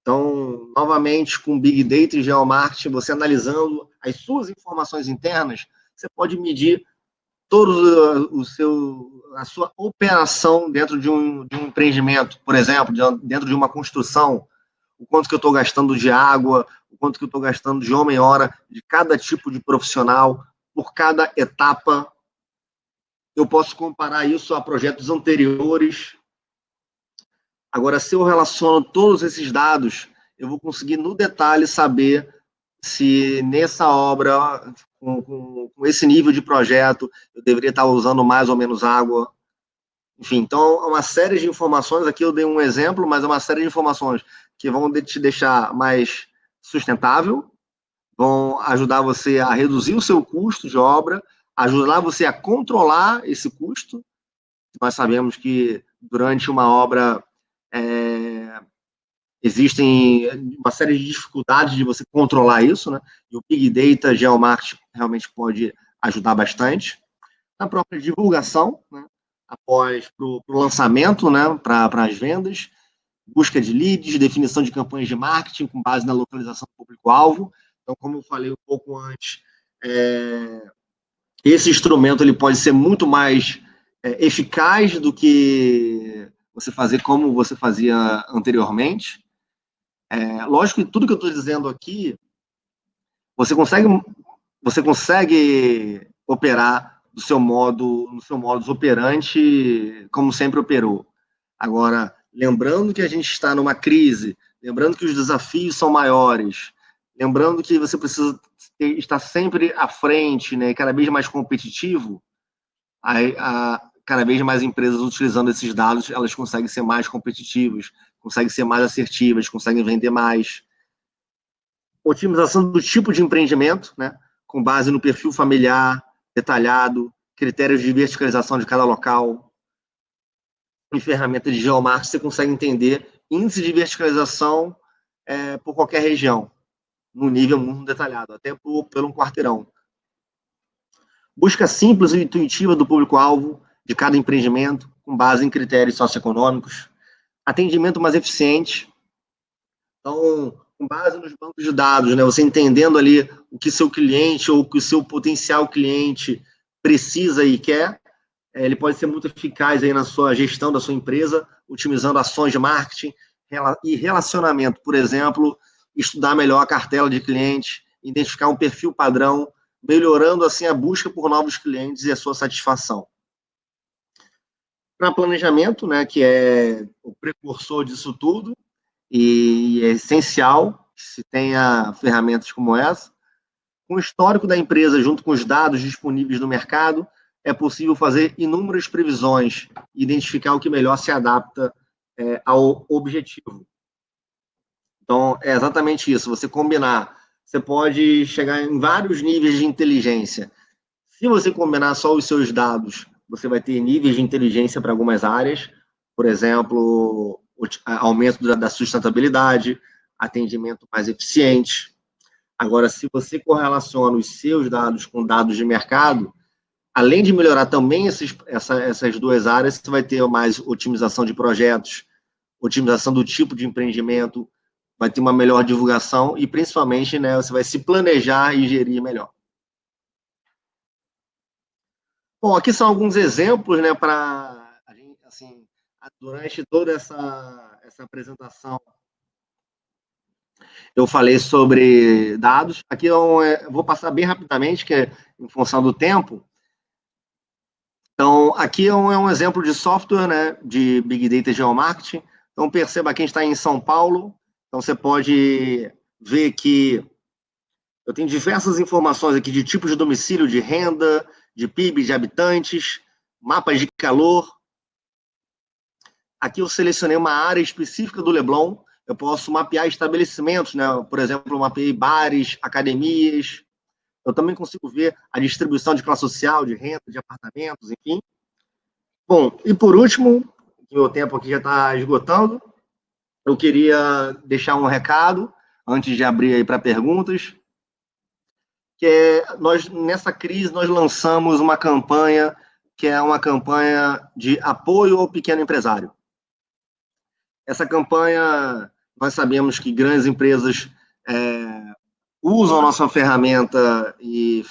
Então, novamente, com Big Data e Geomarketing, você analisando as suas informações internas, você pode medir todo a sua operação dentro de um empreendimento, por exemplo, dentro de uma construção, o quanto que eu estou gastando de água, o quanto que eu estou gastando de homem-hora de cada tipo de profissional, por cada etapa. Eu posso comparar isso a projetos anteriores. Agora, se eu relaciono todos esses dados, eu vou conseguir, no detalhe, saber se nessa obra, com esse nível de projeto, eu deveria estar usando mais ou menos água. Enfim, então, é uma série de informações. Aqui eu dei um exemplo, mas é uma série de informações que vão te deixar mais sustentável, vão ajudar você a reduzir o seu custo de obra, ajudar você a controlar esse custo. Nós sabemos que durante uma obra existem uma série de dificuldades de você controlar isso, né? E o Big Data, Geomarketing realmente pode ajudar bastante. Na própria divulgação, né? Após para o lançamento, né? Para as vendas, busca de leads, definição de campanhas de marketing com base na localização do público-alvo. Então, como eu falei um pouco antes, esse instrumento ele pode ser muito mais eficaz do que você fazer como você fazia anteriormente. Lógico que tudo que eu estou dizendo aqui, você consegue operar no seu modus operandi como sempre operou. Agora, lembrando que a gente está numa crise, lembrando que os desafios são maiores, lembrando que você precisa estar sempre à frente, né, cada vez mais competitivo, cada vez mais empresas utilizando esses dados, elas conseguem ser mais competitivas, conseguem ser mais assertivas, conseguem vender mais. otimização do tipo de empreendimento, né, com base no perfil familiar, detalhado, critérios de verticalização de cada local. Em ferramenta de geomarketing, você consegue entender índice de verticalização por qualquer região, no nível muito detalhado, até pelo um quarteirão. Busca simples e intuitiva do público-alvo de cada empreendimento, com base em critérios socioeconômicos. Atendimento mais eficiente. Então, com base nos bancos de dados, né, você entendendo ali o que seu cliente ou o que o seu potencial cliente precisa e quer, ele pode ser muito eficaz aí na sua gestão da sua empresa, otimizando ações de marketing e relacionamento. Por exemplo, estudar melhor a cartela de clientes, identificar um perfil padrão, melhorando assim a busca por novos clientes e a sua satisfação. Para planejamento, né, que é o precursor disso tudo, e é essencial que se tenha ferramentas como essa. Com o histórico da empresa, junto com os dados disponíveis no mercado, é possível fazer inúmeras previsões e identificar o que melhor se adapta ao objetivo. Então, é exatamente isso, você combinar. Você pode chegar em vários níveis de inteligência. Se você combinar só os seus dados, você vai ter níveis de inteligência para algumas áreas, por exemplo, aumento da sustentabilidade, atendimento mais eficiente. Agora, se você correlaciona os seus dados com dados de mercado, além de melhorar também essas duas áreas, você vai ter mais otimização de projetos, otimização do tipo de empreendimento, vai ter uma melhor divulgação e, principalmente, né, você vai se planejar e gerir melhor. Bom, aqui são alguns exemplos, né, para a gente, assim, durante toda essa apresentação, eu falei sobre dados. Aqui eu vou passar bem rapidamente, que é em função do tempo. Então, aqui é um exemplo de software, né, de Big Data Geomarketing. Então, perceba que a gente está em São Paulo. Então, você pode ver que eu tenho diversas informações aqui de tipos de domicílio, de renda, de PIB, de habitantes, mapas de calor. Aqui eu selecionei uma área específica do Leblon. Eu posso mapear estabelecimentos, né? Por exemplo, eu mapeei bares, academias. Eu também consigo ver a distribuição de classe social, de renda, de apartamentos, enfim. Bom, e por último, o meu tempo aqui já está esgotando, eu queria deixar um recado, antes de abrir aí para perguntas, que nessa crise, nós lançamos uma campanha, que é uma campanha de apoio ao pequeno empresário. Essa campanha, nós sabemos que grandes empresas usam a nossa ferramenta e...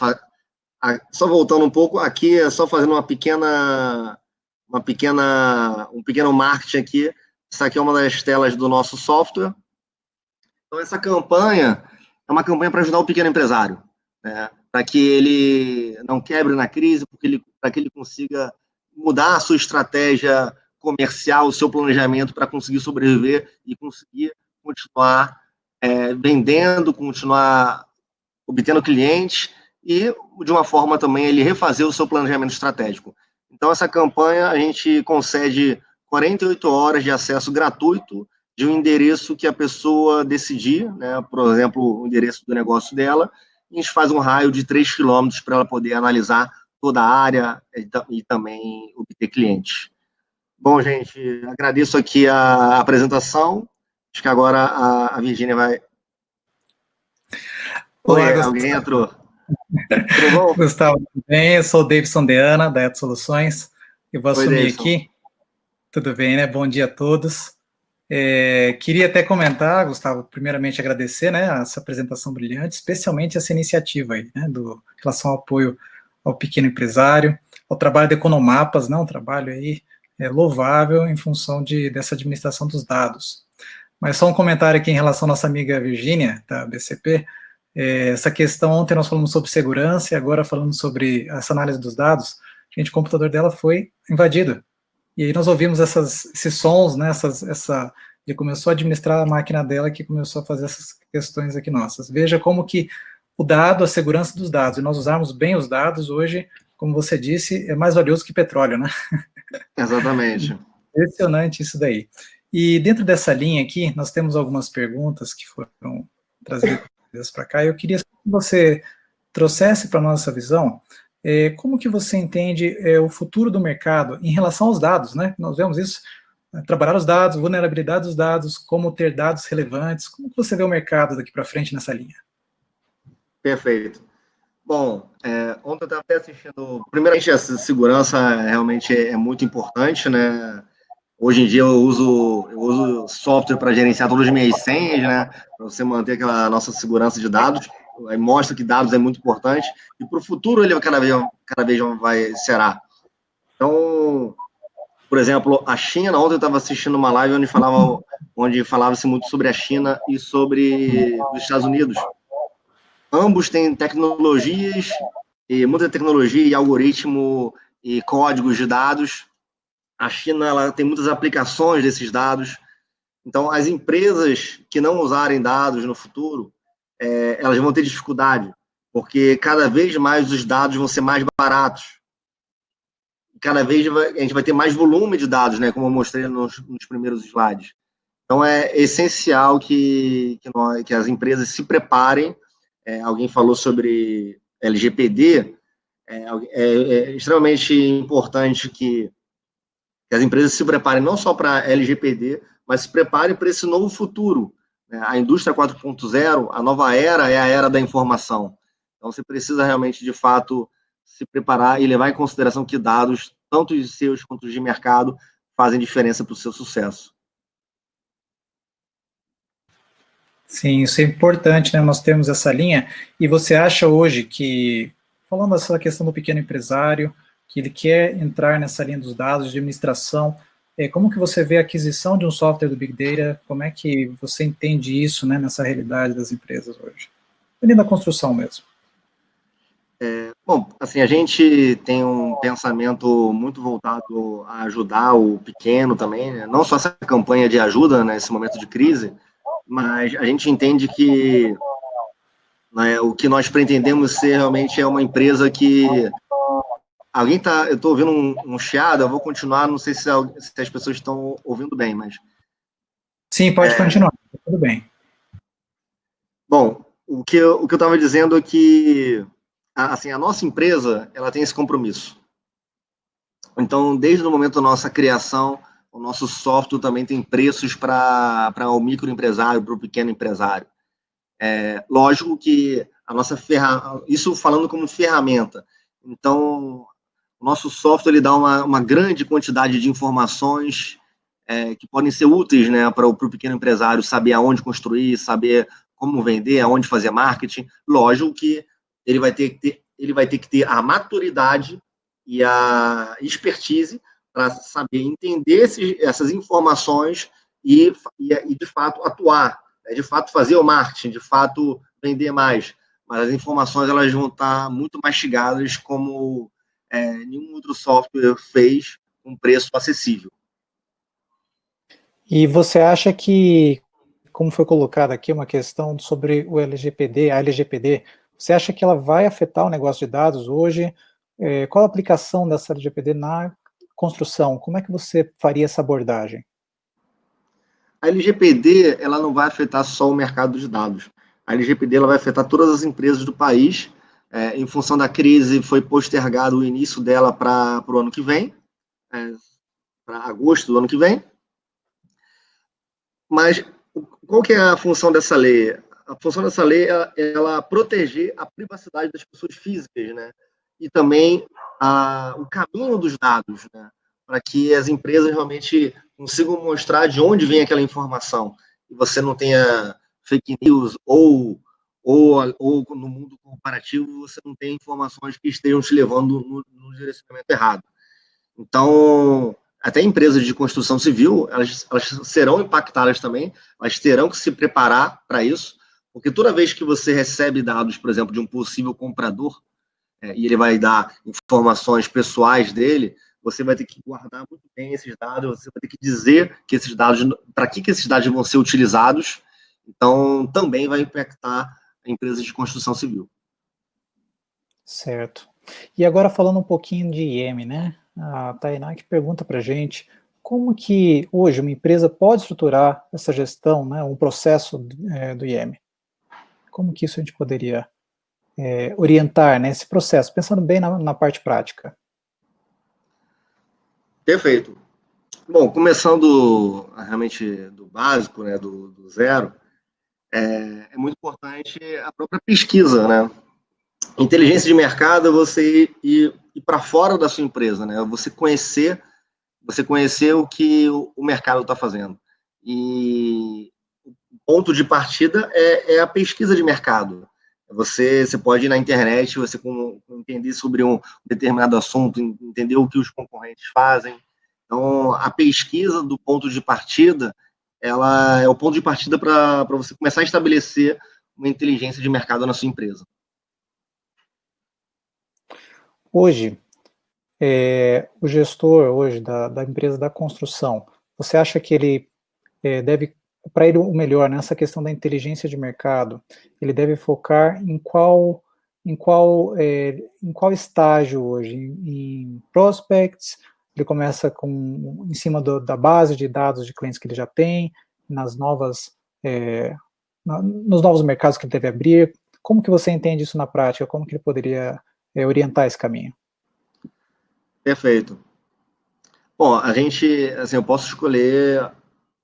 Só voltando um pouco, aqui é só fazendo um pequeno marketing aqui. Essa aqui é uma das telas do nosso software. Então, essa campanha é uma campanha para ajudar o pequeno empresário, né? Para que ele não quebre na crise, para que ele consiga mudar a sua estratégia comercial, o seu planejamento para conseguir sobreviver e conseguir continuar vendendo, continuar obtendo clientes e, de uma forma também, ele refazer o seu planejamento estratégico. Então, essa campanha, a gente concede 48 horas de acesso gratuito de um endereço que a pessoa decidir, né? Por exemplo, o endereço do negócio dela, e a gente faz um raio de 3 quilômetros para ela poder analisar toda a área e também obter clientes. Bom, gente, agradeço aqui a apresentação. Acho que agora a Virgínia vai... Olá, Oi, alguém entrou. Tudo bom? Gustavo, tudo bem? Eu sou o Davidson Deana, da Eto Soluções. Eu vou assumir Davidson. aqui. Tudo bem, né? Bom dia a todos. Queria até comentar, Gustavo, primeiramente agradecer, né, essa apresentação brilhante, especialmente essa iniciativa aí, né, em relação ao apoio ao pequeno empresário, ao trabalho da Economapas, né, um trabalho aí louvável em função dessa administração dos dados. Mas só um comentário aqui em relação à nossa amiga Virgínia, da BCP. Essa questão, ontem nós falamos sobre segurança e agora falando sobre essa análise dos dados, gente, o computador dela foi invadido. E aí nós ouvimos esses sons, né, ele começou a administrar a máquina dela, que começou a fazer essas questões aqui nossas. Veja como que o dado, a segurança dos dados, e nós usarmos bem os dados hoje, como você disse, é mais valioso que petróleo, né? Exatamente. Impressionante isso daí. E dentro dessa linha aqui, nós temos algumas perguntas que foram trazidas para cá. Eu queria que você trouxesse para nós essa visão. Como que você entende o futuro do mercado em relação aos dados, né? Nós vemos isso, trabalhar os dados, vulnerabilidade dos dados, como ter dados relevantes. Como que você vê o mercado daqui para frente nessa linha? Perfeito. Bom, ontem eu estava até assistindo. Primeiramente, essa segurança realmente é muito importante, né? Hoje em dia eu uso software para gerenciar todas as minhas senhas, né? Para você manter aquela nossa segurança de dados. Aí mostra que dados é muito importante e para o futuro ele cada vez será. Então, por exemplo, a China. Ontem eu estava assistindo uma live onde falava-se muito sobre a China e sobre os Estados Unidos. Ambos têm tecnologias, e muita tecnologia e algoritmo e códigos de dados. A China ela tem muitas aplicações desses dados. Então, as empresas que não usarem dados no futuro, elas vão ter dificuldade, porque cada vez mais os dados vão ser mais baratos. Cada vez a gente vai ter mais volume de dados, né, como eu mostrei nos primeiros slides. Então, é essencial que as empresas se preparem. Alguém falou sobre LGPD. É extremamente importante que as empresas se preparem não só para LGPD, mas se preparem para esse novo futuro. A indústria 4.0, a nova era é a era da informação. Então, você precisa realmente, de fato, se preparar e levar em consideração que dados, tanto os seus quanto os de mercado, fazem diferença para o seu sucesso. Sim, isso é importante, né? Nós temos essa linha. E você acha hoje que, falando dessa questão do pequeno empresário, que ele quer entrar nessa linha dos dados, de administração, como que você vê a aquisição de um software do Big Data? Como é que você entende isso, né, nessa realidade das empresas hoje? Ali na construção mesmo. Bom, assim, a gente tem um pensamento muito voltado a ajudar o pequeno também, né? Não só essa campanha de ajuda nesse momento de crise, mas a gente entende que, né, o que nós pretendemos ser realmente é uma empresa que eu estou ouvindo um chiado, eu vou continuar, não sei se as pessoas estão ouvindo bem, mas... Sim, pode continuar, tudo bem. Bom, o que eu estava dizendo é que, assim, a nossa empresa, ela tem esse compromisso. Então, desde o momento da nossa criação, o nosso software também tem preços para o microempresário, para o pequeno empresário. Lógico que a nossa isso falando como ferramenta. Então, o nosso software ele dá uma grande quantidade de informações que podem ser úteis, né, para o pequeno empresário saber aonde construir, saber como vender, aonde fazer marketing. Lógico que ele vai ter que ter a maturidade e a expertise para saber entender essas informações e, de fato, atuar, né, de fato, fazer o marketing, de fato, vender mais. Mas as informações elas vão estar muito mastigadas como nenhum outro software fez com preço acessível. E você acha que, como foi colocado aqui, uma questão sobre o LGPD, a LGPD, você acha que ela vai afetar o negócio de dados hoje? Qual a aplicação dessa LGPD na construção? Como é que você faria essa abordagem? A LGPD ela não vai afetar só o mercado de dados. A LGPD ela vai afetar todas as empresas do país. Em função da crise, foi postergado o início dela para o ano que vem, para agosto do ano que vem. Mas qual que é a função dessa lei? A função dessa lei é ela proteger a privacidade das pessoas físicas, né? E também o caminho dos dados, né? Para que as empresas realmente consigam mostrar de onde vem aquela informação. E você não tenha fake news ou no mundo comparativo você não tem informações que estejam te levando no direcionamento errado. Então, até empresas de construção civil, elas serão impactadas também, elas terão que se preparar para isso, porque toda vez que você recebe dados, por exemplo, de um possível comprador, e ele vai dar informações pessoais dele, você vai ter que guardar muito bem esses dados, você vai ter que dizer que esses dados, para que esses dados vão ser utilizados, então também vai impactar empresas de construção civil. Certo. E agora falando um pouquinho de IEM, né? A Tainá que pergunta para a gente como que hoje uma empresa pode estruturar essa gestão, né, um processo do IEM? Como que isso a gente poderia orientar, né, esse processo, pensando bem na parte prática? Perfeito. Bom, começando realmente do básico, né, do zero, é muito importante a própria pesquisa, né? Inteligência de mercado é você ir para fora da sua empresa, né? Você conhecer o que o mercado está fazendo. E o ponto de partida é a pesquisa de mercado. Você pode ir na internet, você entender sobre um determinado assunto, entender o que os concorrentes fazem. Então, a pesquisa do ponto de partida, ela é o ponto de partida para você começar a estabelecer uma inteligência de mercado na sua empresa. Hoje, o gestor hoje da empresa da construção, você acha que ele deve, para ele o melhor nessa questão da inteligência de mercado, ele deve focar em qual estágio hoje? Em prospects, ele começa em cima da base de dados de clientes que ele já tem, nos novos mercados que ele deve abrir. Como que você entende isso na prática? Como que ele poderia orientar esse caminho? Perfeito. Bom, a gente, assim, eu posso escolher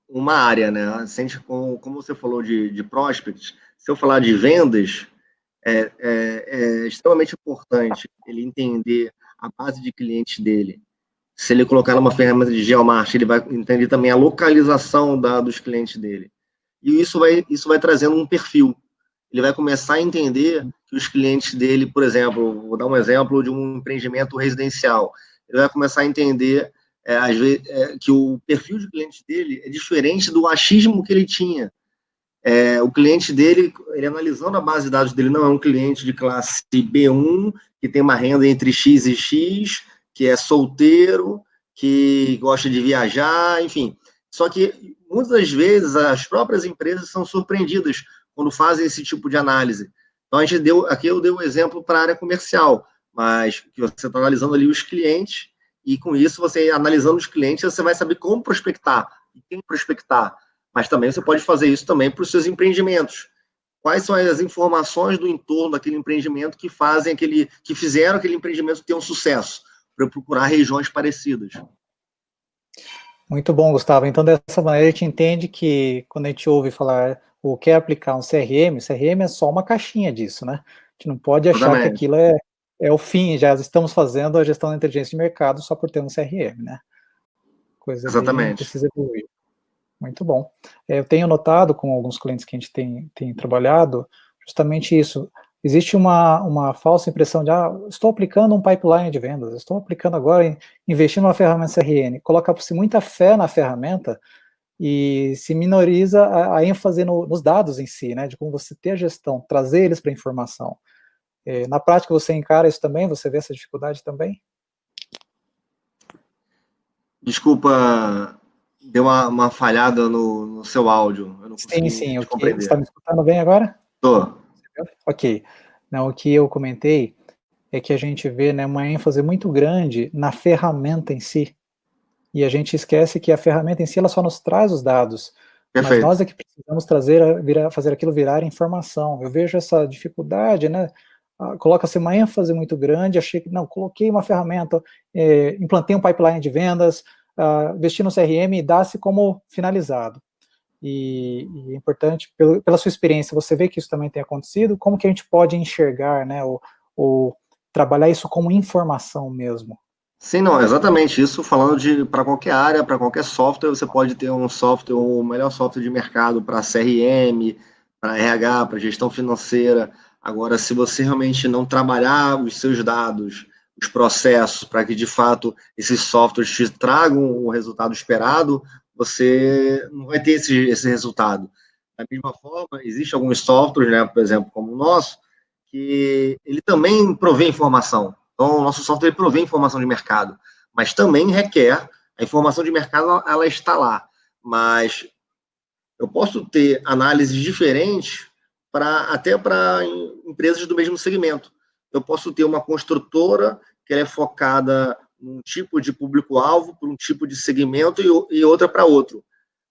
uma área, né? Como você falou de prospects, se eu falar de vendas, é extremamente importante ele entender a base de clientes dele. Se ele colocar numa ferramenta de geomarketing, ele vai entender também a localização dos clientes dele. E isso vai trazendo um perfil. Ele vai começar a entender que os clientes dele, por exemplo, vou dar um exemplo de um empreendimento residencial. Ele vai começar a entender, às vezes, que o perfil de cliente dele é diferente do achismo que ele tinha. O cliente dele, ele analisando a base de dados dele, não é um cliente de classe B1, que tem uma renda entre X e X, que é solteiro, que gosta de viajar, enfim. Só que, muitas das vezes, as próprias empresas são surpreendidas quando fazem esse tipo de análise. Então, aqui eu dei um exemplo para a área comercial, mas que você está analisando ali os clientes, e com isso, você analisando os clientes, você vai saber como prospectar, e quem prospectar. Mas também você pode fazer isso também para os seus empreendimentos. Quais são as informações do entorno daquele empreendimento que fizeram aquele empreendimento ter um sucesso, para procurar regiões parecidas. Muito bom, Gustavo. Então, dessa maneira, a gente entende que quando a gente ouve falar ou quer aplicar um CRM é só uma caixinha disso, né? A gente não pode achar que aquilo é o fim, já estamos fazendo a gestão da inteligência de mercado só por ter um CRM, né? Coisa bem precisa evoluir. Muito bom. Eu tenho notado com alguns clientes que a gente tem trabalhado justamente isso. Existe uma falsa impressão de, estou aplicando um pipeline de vendas, estou aplicando agora, investindo numa ferramenta CRM. Coloca-se muita fé na ferramenta e se minoriza a ênfase nos dados em si, né, de como você ter a gestão, trazer eles para a informação. Na prática, você encara isso também? Você vê essa dificuldade também? Desculpa, deu uma falhada no seu áudio. Eu não consegui te compreender. Você está me escutando bem agora? Estou. Ok. Não, o que eu comentei é que a gente vê, né, uma ênfase muito grande na ferramenta em si. E a gente esquece que a ferramenta em si ela só nos traz os dados. Perfeito. Mas nós é que precisamos fazer aquilo virar informação. Eu vejo essa dificuldade, né? Coloca-se uma ênfase muito grande, coloquei uma ferramenta, implantei um pipeline de vendas, investi no CRM e dá-se como finalizado. E é importante, pela sua experiência, você vê que isso também tem acontecido, como que a gente pode enxergar, né, ou trabalhar isso como informação mesmo? Sim, não, exatamente isso, falando para qualquer área, para qualquer software, você pode ter um software, o melhor software de mercado para CRM, para RH, para gestão financeira. Agora, se você realmente não trabalhar os seus dados, os processos, para que de fato esses softwares te tragam o resultado esperado, você não vai ter esse resultado. Da mesma forma, existem alguns softwares, né, por exemplo, como o nosso, que ele também provê informação. Então, o nosso software provê informação de mercado, mas também requer, a informação de mercado, ela está lá. Mas eu posso ter análises diferentes até para empresas do mesmo segmento. Eu posso ter uma construtora que é focada num tipo de público-alvo, para um tipo de segmento, e outra para outro.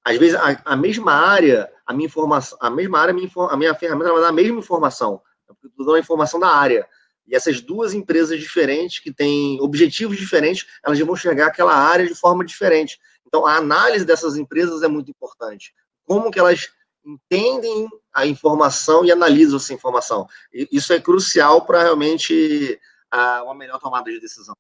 Às vezes, a mesma área a minha informação, a mesma área, a minha ferramenta vai dar a mesma informação, porque eu estou dando a informação da área. E essas duas empresas diferentes, que têm objetivos diferentes, elas vão enxergar aquela área de forma diferente. Então, a análise dessas empresas é muito importante. Como que elas entendem a informação e analisam essa informação. Isso é crucial para realmente uma melhor tomada de decisão.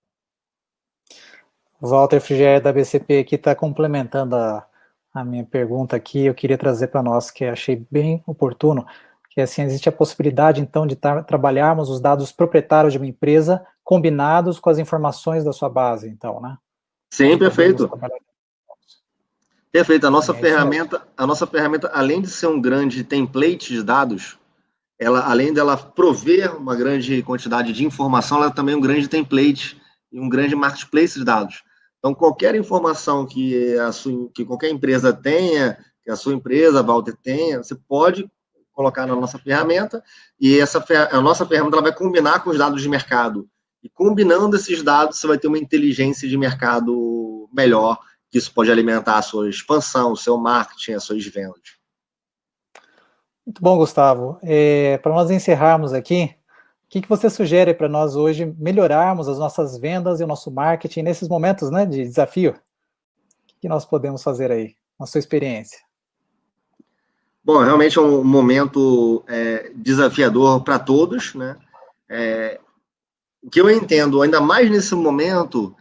O Walter Frigieri, da BCP, aqui está complementando a minha pergunta aqui. Eu queria trazer para nós, que achei bem oportuno, que assim, existe a possibilidade, então, de trabalharmos os dados proprietários de uma empresa combinados com as informações da sua base, então, né? Sim, perfeito. Perfeito. A nossa ferramenta, além de ser um grande template de dados, ela, além dela prover uma grande quantidade de informação, ela também é um grande template e um grande marketplace de dados. Então, qualquer informação que qualquer empresa tenha, que a sua empresa, Walter, tenha, você pode colocar na nossa ferramenta, e a nossa ferramenta ela vai combinar com os dados de mercado. E combinando esses dados, você vai ter uma inteligência de mercado melhor, que isso pode alimentar a sua expansão, o seu marketing, as suas vendas. Muito bom, Gustavo. Para nós encerrarmos aqui, o que você sugere para nós hoje melhorarmos as nossas vendas e o nosso marketing nesses momentos, né, de desafio? O que nós podemos fazer aí, na sua experiência? Bom, realmente é um momento desafiador para todos, né? O que eu entendo, ainda mais nesse momento,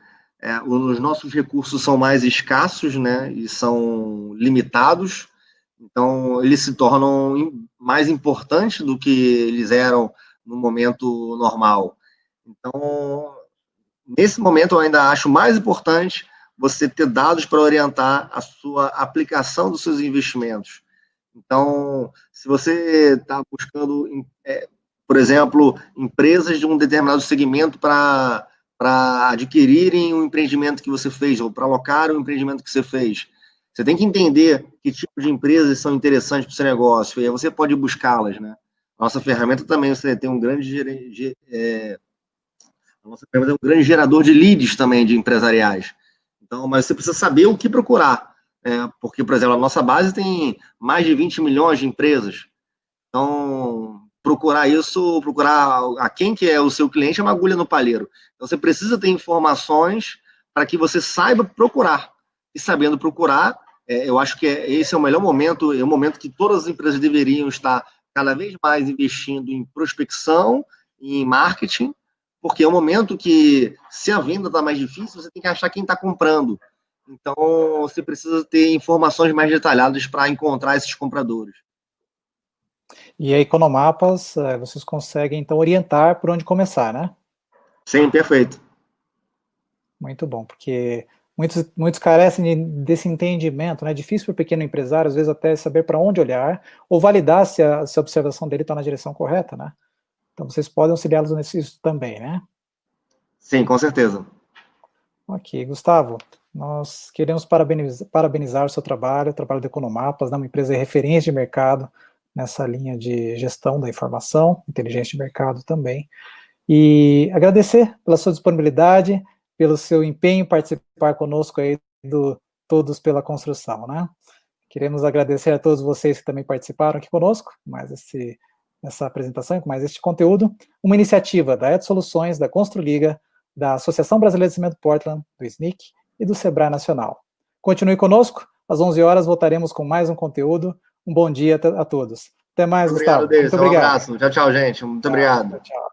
os nossos recursos são mais escassos, né? E são limitados, então eles se tornam mais importantes do que eles eram no momento normal. Então, nesse momento, eu ainda acho mais importante você ter dados para orientar a sua aplicação dos seus investimentos. Então, se você está buscando, por exemplo, empresas de um determinado segmento para adquirirem um empreendimento que você fez, ou para alocar um empreendimento que você fez, você tem que entender que tipo de empresas são interessantes para o seu negócio, e aí você pode buscá-las, né? Nossa ferramenta também, você tem um grande gerador de leads também, de empresariais. Então, mas você precisa saber o que procurar. Porque, por exemplo, a nossa base tem mais de 20 milhões de empresas. Então, procurar a quem que é o seu cliente é uma agulha no palheiro. Então, você precisa ter informações para que você saiba procurar. E sabendo procurar, eu acho que esse é o melhor momento, é o momento que todas as empresas deveriam estar cada vez mais investindo em prospecção e em marketing, porque é um momento que, se a venda está mais difícil, você tem que achar quem está comprando. Então, você precisa ter informações mais detalhadas para encontrar esses compradores. E a Economapas, vocês conseguem, então, orientar por onde começar, né? Sim, perfeito. Muito bom, porque muitos carecem desse entendimento, né? É difícil para o pequeno empresário, às vezes, até saber para onde olhar, ou validar se a observação dele está na direção correta, né? Então, vocês podem auxiliá-los nisso também, né? Sim, com certeza. Ok, Gustavo, nós queremos parabenizar o seu trabalho, o trabalho da Economapas, né, uma empresa de referência de mercado nessa linha de gestão da informação, inteligência de mercado também, e agradecer pela sua disponibilidade, pelo seu empenho em participar conosco aí do Todos pela Construção, né? Queremos agradecer a todos vocês que também participaram aqui conosco, essa apresentação, com mais este conteúdo, uma iniciativa da Ed Soluções, da Construliga, da Associação Brasileira de Cimento Portland, do SNIC e do Sebrae Nacional. Continue conosco, às 11 horas voltaremos com mais um conteúdo. Um bom dia a todos. Até mais, Gustavo. Muito obrigado. Um abraço. Tchau, gente. Muito obrigado. Tchau.